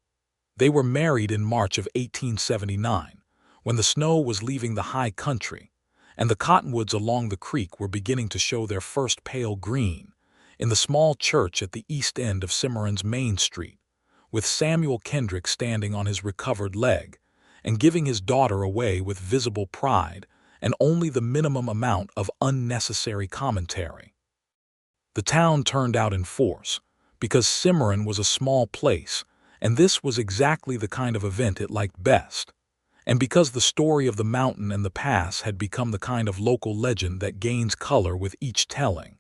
They were married in March of 1879, when the snow was leaving the high country, and the cottonwoods along the creek were beginning to show their first pale green, in the small church at the east end of Cimarron's Main Street, with Samuel Kendrick standing on his recovered leg, and giving his daughter away with visible pride and only the minimum amount of unnecessary commentary. The town turned out in force, because Cimarron was a small place, and this was exactly the kind of event it liked best, and because the story of the mountain and the pass had become the kind of local legend that gains color with each telling,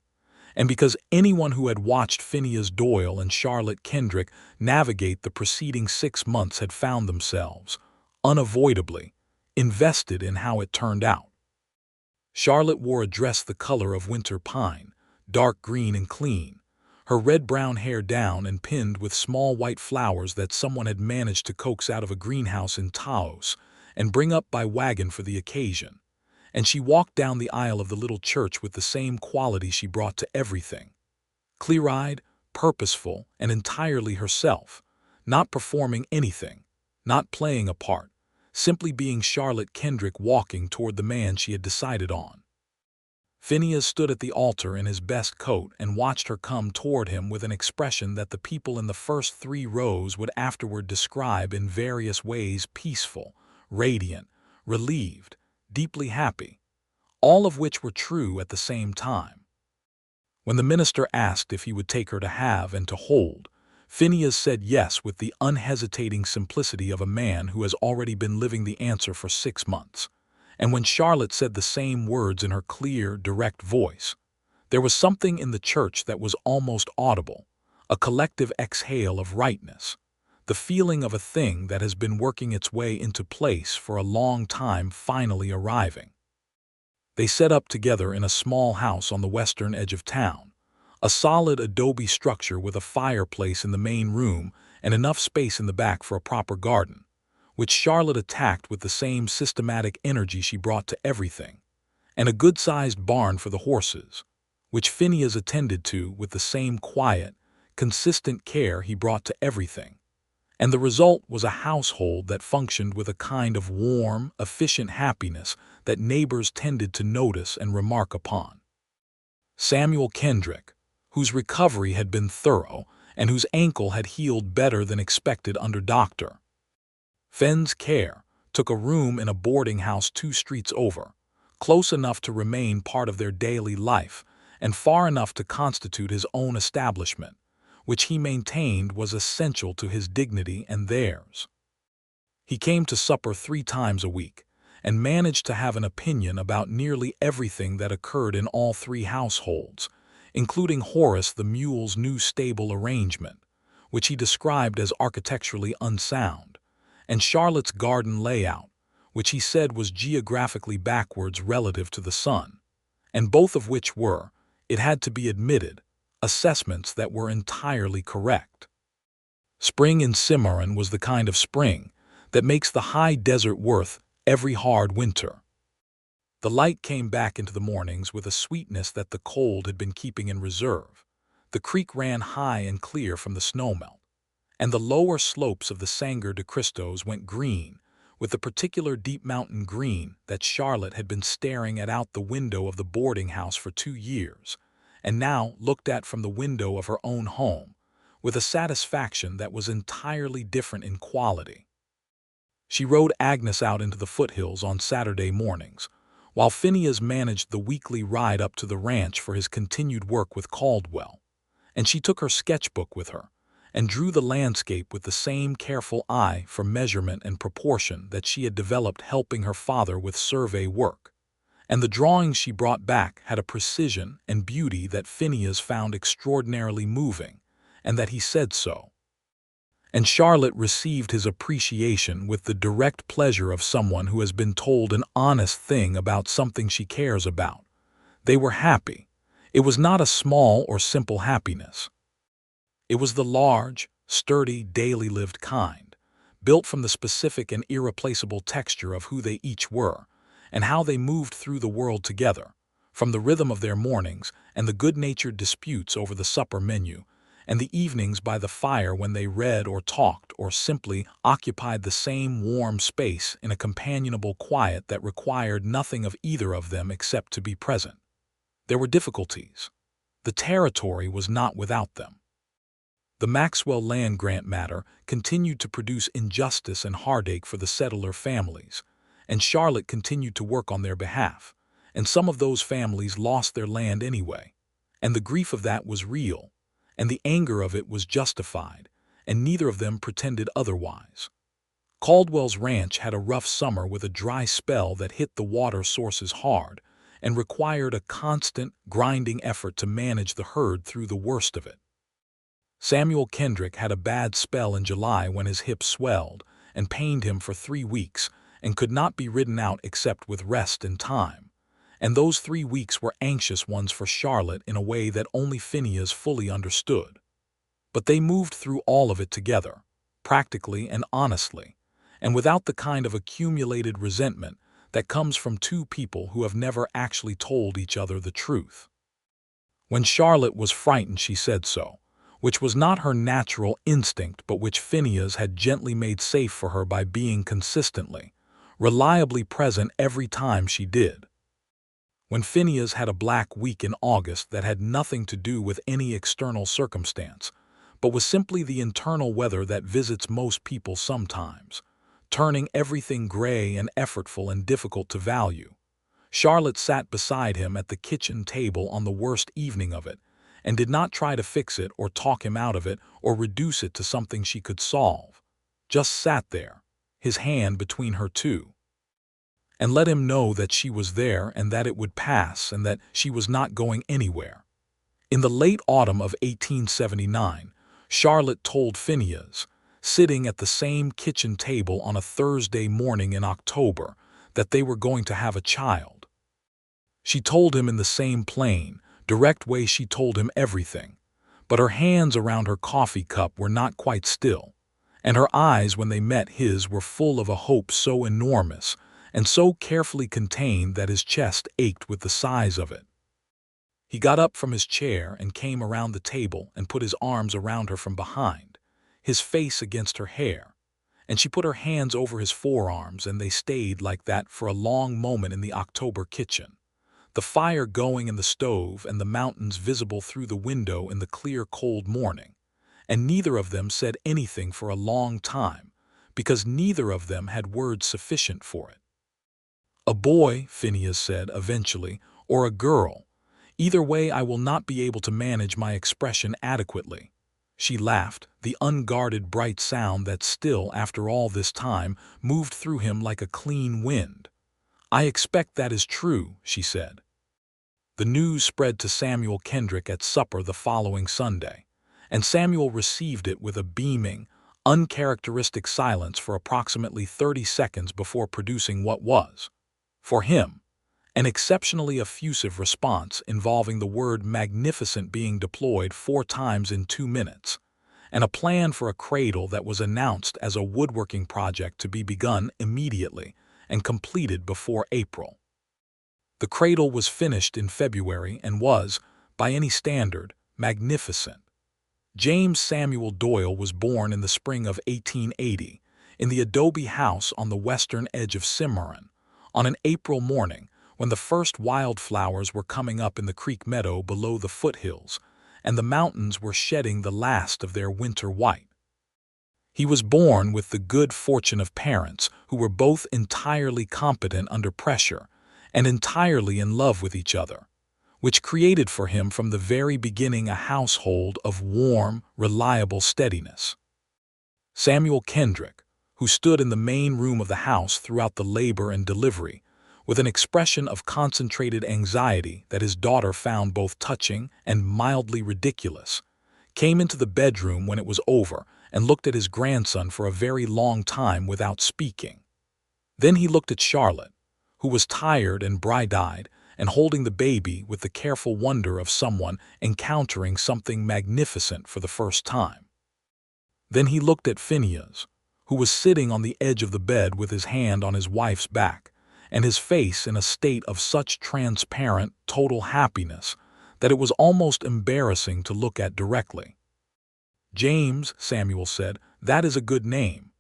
and because anyone who had watched Phineas Doyle and Charlotte Kendrick navigate the preceding 6 months had found themselves, unavoidably, invested in how it turned out. Charlotte wore a dress the color of winter pine, dark green and clean, her red-brown hair down and pinned with small white flowers that someone had managed to coax out of a greenhouse in Taos and bring up by wagon for the occasion, and she walked down the aisle of the little church with the same quality she brought to everything, clear-eyed, purposeful, and entirely herself, not performing anything, not playing a part, simply being Charlotte Kendrick walking toward the man she had decided on. Phineas stood at the altar in his best coat and watched her come toward him with an expression that the people in the first 3 rows would afterward describe in various ways: peaceful, radiant, relieved, deeply happy, all of which were true at the same time. When the minister asked if he would take her to have and to hold, Phineas said yes with the unhesitating simplicity of a man who has already been living the answer for 6 months. And when Charlotte said the same words in her clear, direct voice, there was something in the church that was almost audible, a collective exhale of rightness, the feeling of a thing that has been working its way into place for a long time finally arriving. They set up together in a small house on the western edge of town, a solid adobe structure with a fireplace in the main room and enough space in the back for a proper garden, which Charlotte attacked with the same systematic energy she brought to everything, and a good-sized barn for the horses, which Phineas attended to with the same quiet, consistent care he brought to everything. And the result was a household that functioned with a kind of warm, efficient happiness that neighbors tended to notice and remark upon. Samuel Kendrick, whose recovery had been thorough and whose ankle had healed better than expected under Dr. Fenn's care, took a room in a boarding house 2 streets over, close enough to remain part of their daily life and far enough to constitute his own establishment, which he maintained was essential to his dignity and theirs. He came to supper 3 times a week, and managed to have an opinion about nearly everything that occurred in all 3 households, including Horace the mule's new stable arrangement, which he described as architecturally unsound, and Charlotte's garden layout, which he said was geographically backwards relative to the sun, and both of which were, it had to be admitted, assessments that were entirely correct. Spring in Cimarron was the kind of spring that makes the high desert worth every hard winter. The light came back into the mornings with a sweetness that the cold had been keeping in reserve. The creek ran high and clear from the snowmelt, and the lower slopes of the Sangre de Cristos went green, with the particular deep mountain green that Charlotte had been staring at out the window of the boarding house for 2 years, and now looked at from the window of her own home, with a satisfaction that was entirely different in quality. She rode Agnes out into the foothills on Saturday mornings, while Phineas managed the weekly ride up to the ranch for his continued work with Caldwell, and she took her sketchbook with her, and drew the landscape with the same careful eye for measurement and proportion that she had developed helping her father with survey work. And the drawings she brought back had a precision and beauty that Phineas found extraordinarily moving, and that he said so. And Charlotte received his appreciation with the direct pleasure of someone who has been told an honest thing about something she cares about. They were happy. It was not a small or simple happiness. It was the large, sturdy, daily-lived kind, built from the specific and irreplaceable texture of who they each were, and how they moved through the world together, from the rhythm of their mornings and the good-natured disputes over the supper menu, and the evenings by the fire when they read or talked or simply occupied the same warm space in a companionable quiet that required nothing of either of them except to be present. There were difficulties. The territory was not without them. The Maxwell land grant matter continued to produce injustice and heartache for the settler families, and Charlotte continued to work on their behalf, and some of those families lost their land anyway, and the grief of that was real, and the anger of it was justified, and neither of them pretended otherwise. Caldwell's ranch had a rough summer with a dry spell that hit the water sources hard and required a constant, grinding effort to manage the herd through the worst of it. Samuel Kendrick had a bad spell in July when his hip swelled and pained him for 3 weeks and could not be ridden out except with rest and time, and those 3 weeks were anxious ones for Charlotte in a way that only Phineas fully understood. But they moved through all of it together, practically and honestly, and without the kind of accumulated resentment that comes from 2 people who have never actually told each other the truth. When Charlotte was frightened, she said so, which was not her natural instinct but which Phineas had gently made safe for her by being consistently, reliably present every time she did. When Phineas had a black week in August that had nothing to do with any external circumstance, but was simply the internal weather that visits most people sometimes, turning everything gray and effortful and difficult to value, Charlotte sat beside him at the kitchen table on the worst evening of it, and did not try to fix it or talk him out of it or reduce it to something she could solve, just sat there, his hand between her 2, and let him know that she was there and that it would pass and that she was not going anywhere. In the late autumn of 1879, Charlotte told Phineas, sitting at the same kitchen table on a Thursday morning in October, that they were going to have a child. She told him in the same plain, direct way she told him everything, but her hands around her coffee cup were not quite still, and her eyes when they met his were full of a hope so enormous and so carefully contained that his chest ached with the size of it. He got up from his chair and came around the table and put his arms around her from behind, his face against her hair, and she put her hands over his forearms, and they stayed like that for a long moment in the October kitchen, the fire going in the stove and the mountains visible through the window in the clear, cold morning, and neither of them said anything for a long time, because neither of them had words sufficient for it. "A boy," Phineas said eventually, "or a girl. Either way I will not be able to manage my expression adequately." She laughed, the unguarded bright sound that still, after all this time, moved through him like a clean wind. "I expect that is true," she said. The news spread to Samuel Kendrick at supper the following Sunday, and Samuel received it with a beaming, uncharacteristic silence for approximately 30 seconds before producing what was, for him, an exceptionally effusive response involving the word magnificent being deployed 4 times in 2 minutes, and a plan for a cradle that was announced as a woodworking project to be begun immediately and completed before April. The cradle was finished in February and was, by any standard, magnificent. James Samuel Doyle was born in the spring of 1880 in the adobe house on the western edge of Cimarron, on an April morning when the first wildflowers were coming up in the creek meadow below the foothills, and the mountains were shedding the last of their winter white. He was born with the good fortune of parents who were both entirely competent under pressure and entirely in love with each other, which created for him from the very beginning a household of warm, reliable steadiness. Samuel Kendrick, who stood in the main room of the house throughout the labor and delivery, with an expression of concentrated anxiety that his daughter found both touching and mildly ridiculous, came into the bedroom when it was over and looked at his grandson for a very long time without speaking. Then he looked at Charlotte, who was tired and bright-eyed and holding the baby with the careful wonder of someone encountering something magnificent for the first time. Then he looked at Phineas, who was sitting on the edge of the bed with his hand on his wife's back, and his face in a state of such transparent, total happiness that it was almost embarrassing to look at directly. "James," Samuel said, "that is a good name."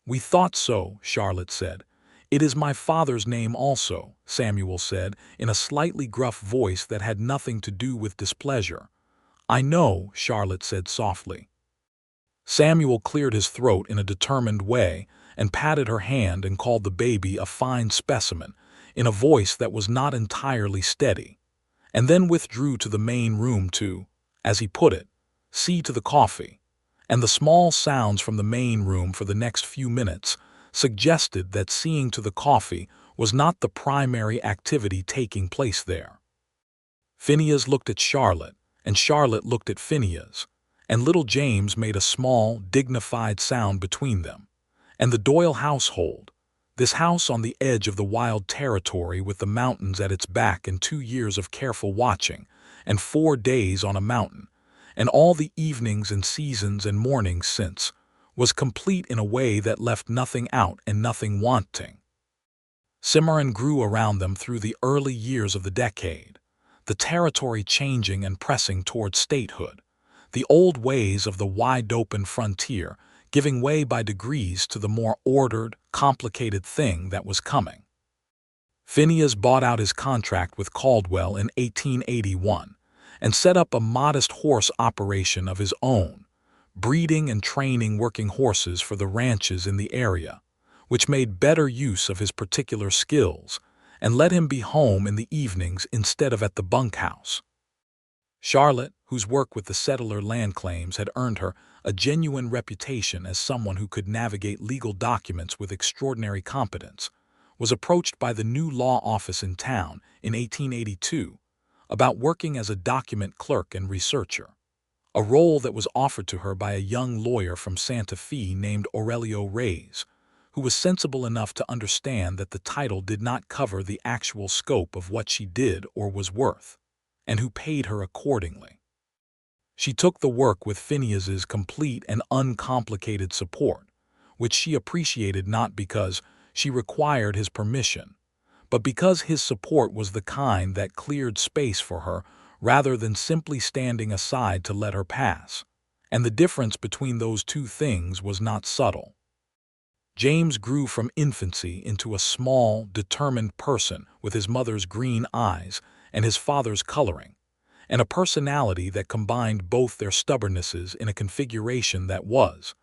"We thought so," Charlotte said. "It is my father's name also," Samuel said, in a slightly gruff voice that had nothing to do with displeasure. "I know," Charlotte said softly. Samuel cleared his throat in a determined way and patted her hand and called the baby a fine specimen in a voice that was not entirely steady, and then withdrew to the main room to, as he put it, see to the coffee, and the small sounds from the main room for the next few minutes suggested that seeing to the coffee was not the primary activity taking place there. Phineas looked at Charlotte, and Charlotte looked at Phineas, and little James made a small, dignified sound between them, and the Doyle household, this house on the edge of the wild territory with the mountains at its back and 2 years of careful watching, and 4 days on a mountain, and all the evenings and seasons and mornings since, was complete in a way that left nothing out and nothing wanting. Cimarron grew around them through the early years of the decade, the territory changing and pressing toward statehood, the old ways of the wide-open frontier giving way by degrees to the more ordered, complicated thing that was coming. Phineas bought out his contract with Caldwell in 1881 and set up a modest horse operation of his own, breeding and training working horses for the ranches in the area, which made better use of his particular skills and let him be home in the evenings instead of at the bunkhouse. Charlotte, whose work with the settler land claims had earned her a genuine reputation as someone who could navigate legal documents with extraordinary competence, was approached by the new law office in town in 1882 about working as a document clerk and researcher. a role that was offered to her by a young lawyer from Santa Fe named Aurelio Reyes, who was sensible enough to understand that the title did not cover the actual scope of what she did or was worth, and who paid her accordingly. She took the work with Phineas's complete and uncomplicated support, which she appreciated not because she required his permission, but because his support was the kind that cleared space for her rather than simply standing aside to let her pass. And the difference between those two things was not subtle. James grew from infancy into a small, determined person with his mother's green eyes and his father's coloring, and a personality that combined both their stubbornnesses in a configuration that was,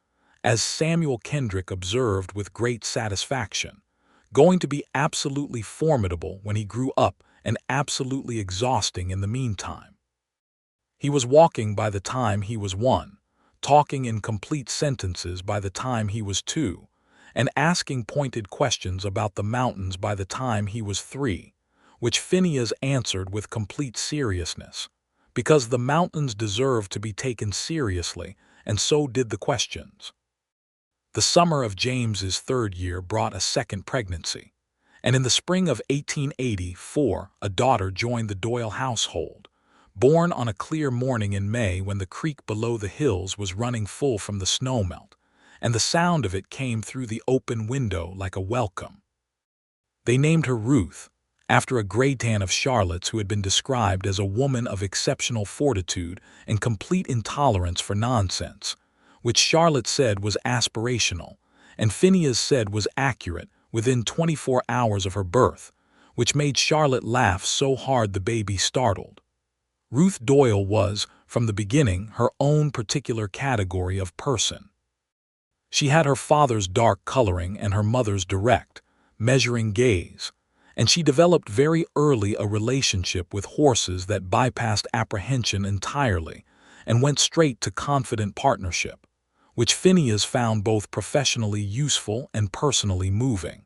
as Samuel Kendrick observed with great satisfaction, going to be absolutely formidable when he grew up and absolutely exhausting in the meantime. He was walking by the time he was 1, talking in complete sentences by the time he was 2, and asking pointed questions about the mountains by the time he was 3, which Phineas answered with complete seriousness, because the mountains deserved to be taken seriously, and so did the questions. The summer of James's 3rd year brought a second pregnancy, and in the spring of 1884 a daughter joined the Doyle household, born on a clear morning in May when the creek below the hills was running full from the snowmelt, and the sound of it came through the open window like a welcome. They named her Ruth, after a greytan of Charlotte's who had been described as a woman of exceptional fortitude and complete intolerance for nonsense, which Charlotte said was aspirational, and Phineas said was accurate within 24 hours of her birth, which made Charlotte laugh so hard the baby startled. Ruth Doyle was, from the beginning, her own particular category of person. She had her father's dark coloring and her mother's direct, measuring gaze, and she developed very early a relationship with horses that bypassed apprehension entirely and went straight to confident partnership, which Phineas found both professionally useful and personally moving.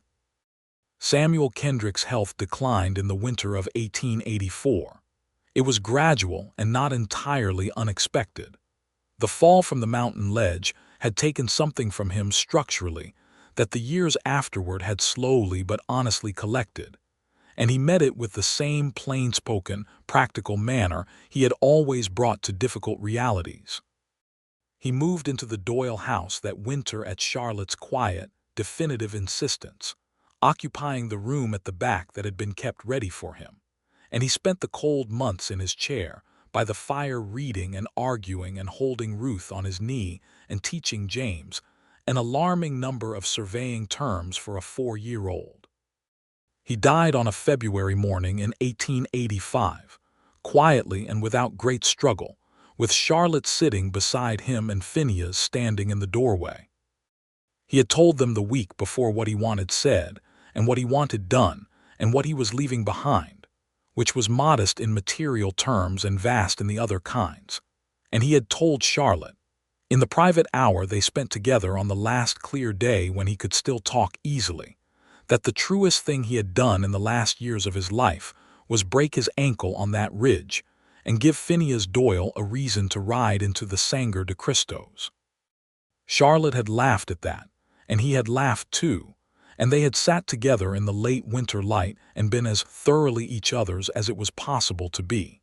Samuel Kendrick's health declined in the winter of 1884. It was gradual and not entirely unexpected. The fall from the mountain ledge had taken something from him structurally that the years afterward had slowly but honestly collected, and he met it with the same plain-spoken, practical manner he had always brought to difficult realities. He moved into the Doyle house that winter at Charlotte's quiet, definitive insistence, occupying the room at the back that had been kept ready for him, and he spent the cold months in his chair, by the fire reading and arguing and holding Ruth on his knee and teaching James an alarming number of surveying terms for a 4-year-old. He died on a February morning in 1885, quietly and without great struggle, with Charlotte sitting beside him and Phineas standing in the doorway. He had told them the week before what he wanted said, and what he wanted done, and what he was leaving behind, which was modest in material terms and vast in the other kinds. And he had told Charlotte, in the private hour they spent together on the last clear day when he could still talk easily, that the truest thing he had done in the last years of his life was break his ankle on that ridge and give Phineas Doyle a reason to ride into the Sangre de Cristos. Charlotte had laughed at that, and he had laughed too, and they had sat together in the late winter light and been as thoroughly each other's as it was possible to be.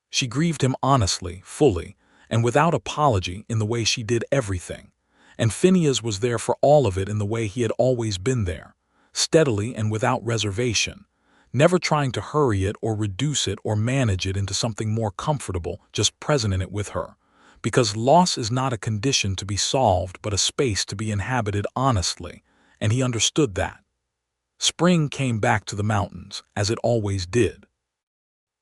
She grieved him honestly, fully, and without apology in the way she did everything, and Phineas was there for all of it in the way he had always been there, steadily and without reservation, never trying to hurry it or reduce it or manage it into something more comfortable, just present in it with her, because loss is not a condition to be solved but a space to be inhabited honestly, and he understood that. Spring came back to the mountains, as it always did.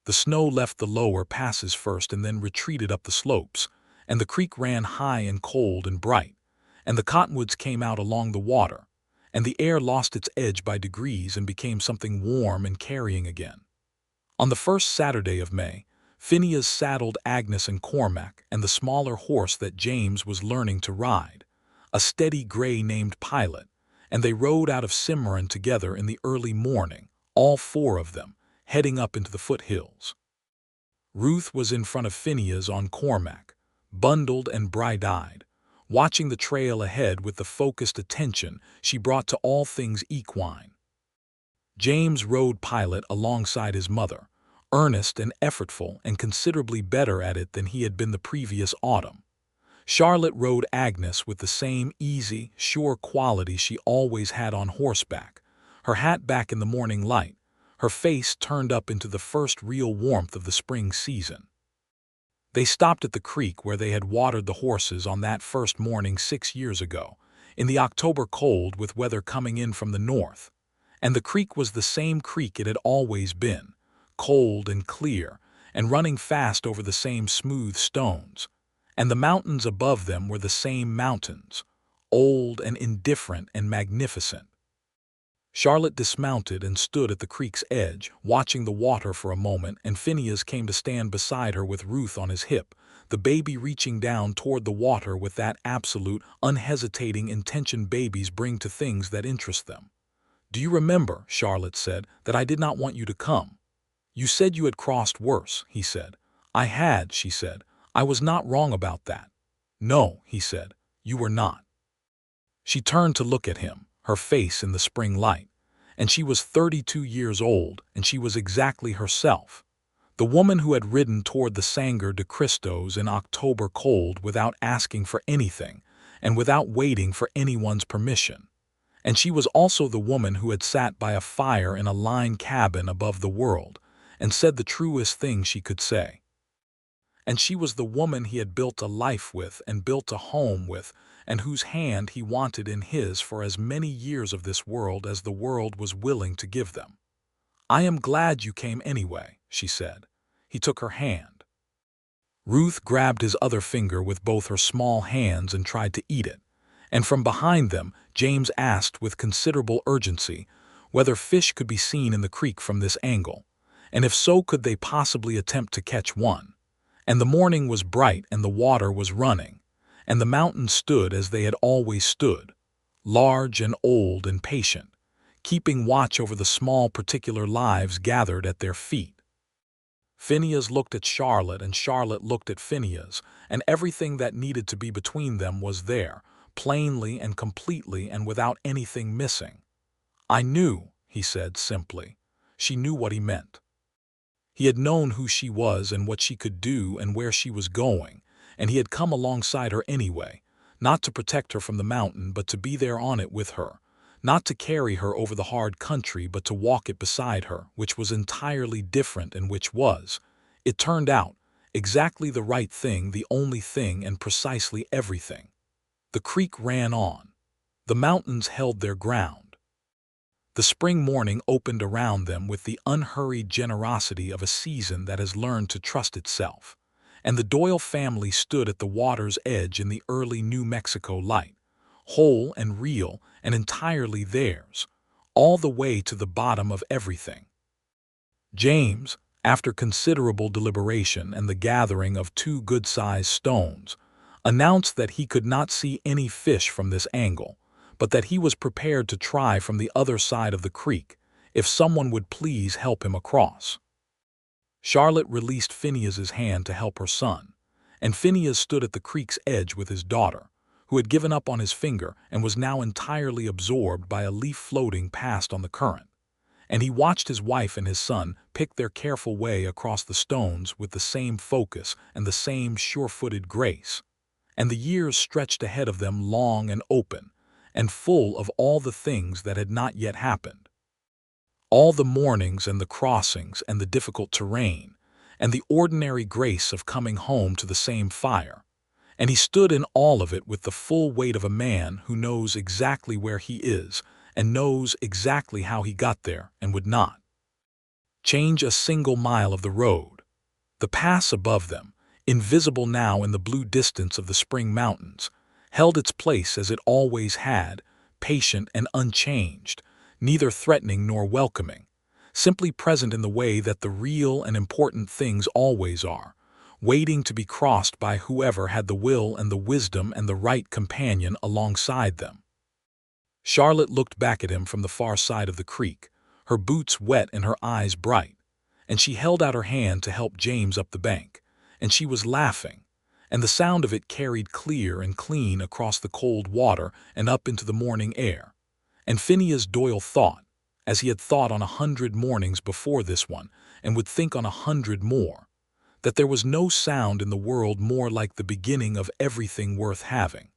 The snow left the lower passes first and then retreated up the slopes, and the creek ran high and cold and bright, and the cottonwoods came out along the water, and the air lost its edge by degrees and became something warm and carrying again. On the first Saturday of May, Phineas saddled Agnes and Cormac and the smaller horse that James was learning to ride, a steady gray named Pilot, and they rode out of Cimarron together in the early morning, all 4 of them, heading up into the foothills. Ruth was in front of Phineas on Cormac, bundled and bright-eyed, watching the trail ahead with the focused attention she brought to all things equine. James rode Pilot alongside his mother, earnest and effortful and considerably better at it than he had been the previous autumn. Charlotte rode Agnes with the same easy, sure quality she always had on horseback, her hat back in the morning light, her face turned up into the first real warmth of the spring season. They stopped at the creek where they had watered the horses on that first morning 6 years ago, in the October cold with weather coming in from the north. And the creek was the same creek it had always been, cold and clear, and running fast over the same smooth stones. And the mountains above them were the same mountains, old and indifferent and magnificent. Charlotte dismounted and stood at the creek's edge, watching the water for a moment, and Phineas came to stand beside her with Ruth on his hip, the baby reaching down toward the water with that absolute, unhesitating intention babies bring to things that interest them. "Do you remember," Charlotte said, "that I did not want you to come? You said you had crossed worse," he said. "I had," she said. "I was not wrong about that." "No," he said, "you were not." She turned to look at him, her face in the spring light, and she was 32 years old, and she was exactly herself. The woman who had ridden toward the Sangre de Cristos in October cold without asking for anything, and without waiting for anyone's permission. And she was also the woman who had sat by a fire in a line cabin above the world, and said the truest thing she could say. And she was the woman he had built a life with and built a home with, and whose hand he wanted in his for as many years of this world as the world was willing to give them. "I am glad you came anyway," she said. He took her hand. Ruth grabbed his other finger with both her small hands and tried to eat it, and from behind them James asked with considerable urgency whether fish could be seen in the creek from this angle, and if so could they possibly attempt to catch one. And the morning was bright and the water was running, and the mountains stood as they had always stood, large and old and patient, keeping watch over the small particular lives gathered at their feet. Phineas looked at Charlotte and Charlotte looked at Phineas, and everything that needed to be between them was there, plainly and completely and without anything missing. "I knew," he said simply. She knew what he meant. He had known who she was and what she could do and where she was going, and he had come alongside her anyway, not to protect her from the mountain but to be there on it with her, not to carry her over the hard country but to walk it beside her, which was entirely different and which was, it turned out, exactly the right thing, the only thing and precisely everything. The creek ran on. The mountains held their ground. The spring morning opened around them with the unhurried generosity of a season that has learned to trust itself, and the Doyle family stood at the water's edge in the early New Mexico light, whole and real and entirely theirs, all the way to the bottom of everything. James, after considerable deliberation and the gathering of 2 good-sized stones, announced that he could not see any fish from this angle, but that he was prepared to try from the other side of the creek, if someone would please help him across. Charlotte released Phineas's hand to help her son, and Phineas stood at the creek's edge with his daughter, who had given up on his finger and was now entirely absorbed by a leaf floating past on the current, and he watched his wife and his son pick their careful way across the stones with the same focus and the same sure-footed grace, and the years stretched ahead of them long and open, and full of all the things that had not yet happened. All the mornings and the crossings and the difficult terrain, and the ordinary grace of coming home to the same fire, and he stood in all of it with the full weight of a man who knows exactly where he is and knows exactly how he got there and would not change a single mile of the road. The pass above them, invisible now in the blue distance of the spring mountains, held its place as it always had, patient and unchanged, neither threatening nor welcoming, simply present in the way that the real and important things always are, waiting to be crossed by whoever had the will and the wisdom and the right companion alongside them. Charlotte looked back at him from the far side of the creek, her boots wet and her eyes bright, and she held out her hand to help James up the bank, and she was laughing, and the sound of it carried clear and clean across the cold water and up into the morning air. And Phineas Doyle thought, as he had thought on 100 mornings before this one, and would think on 100 more, that there was no sound in the world more like the beginning of everything worth having.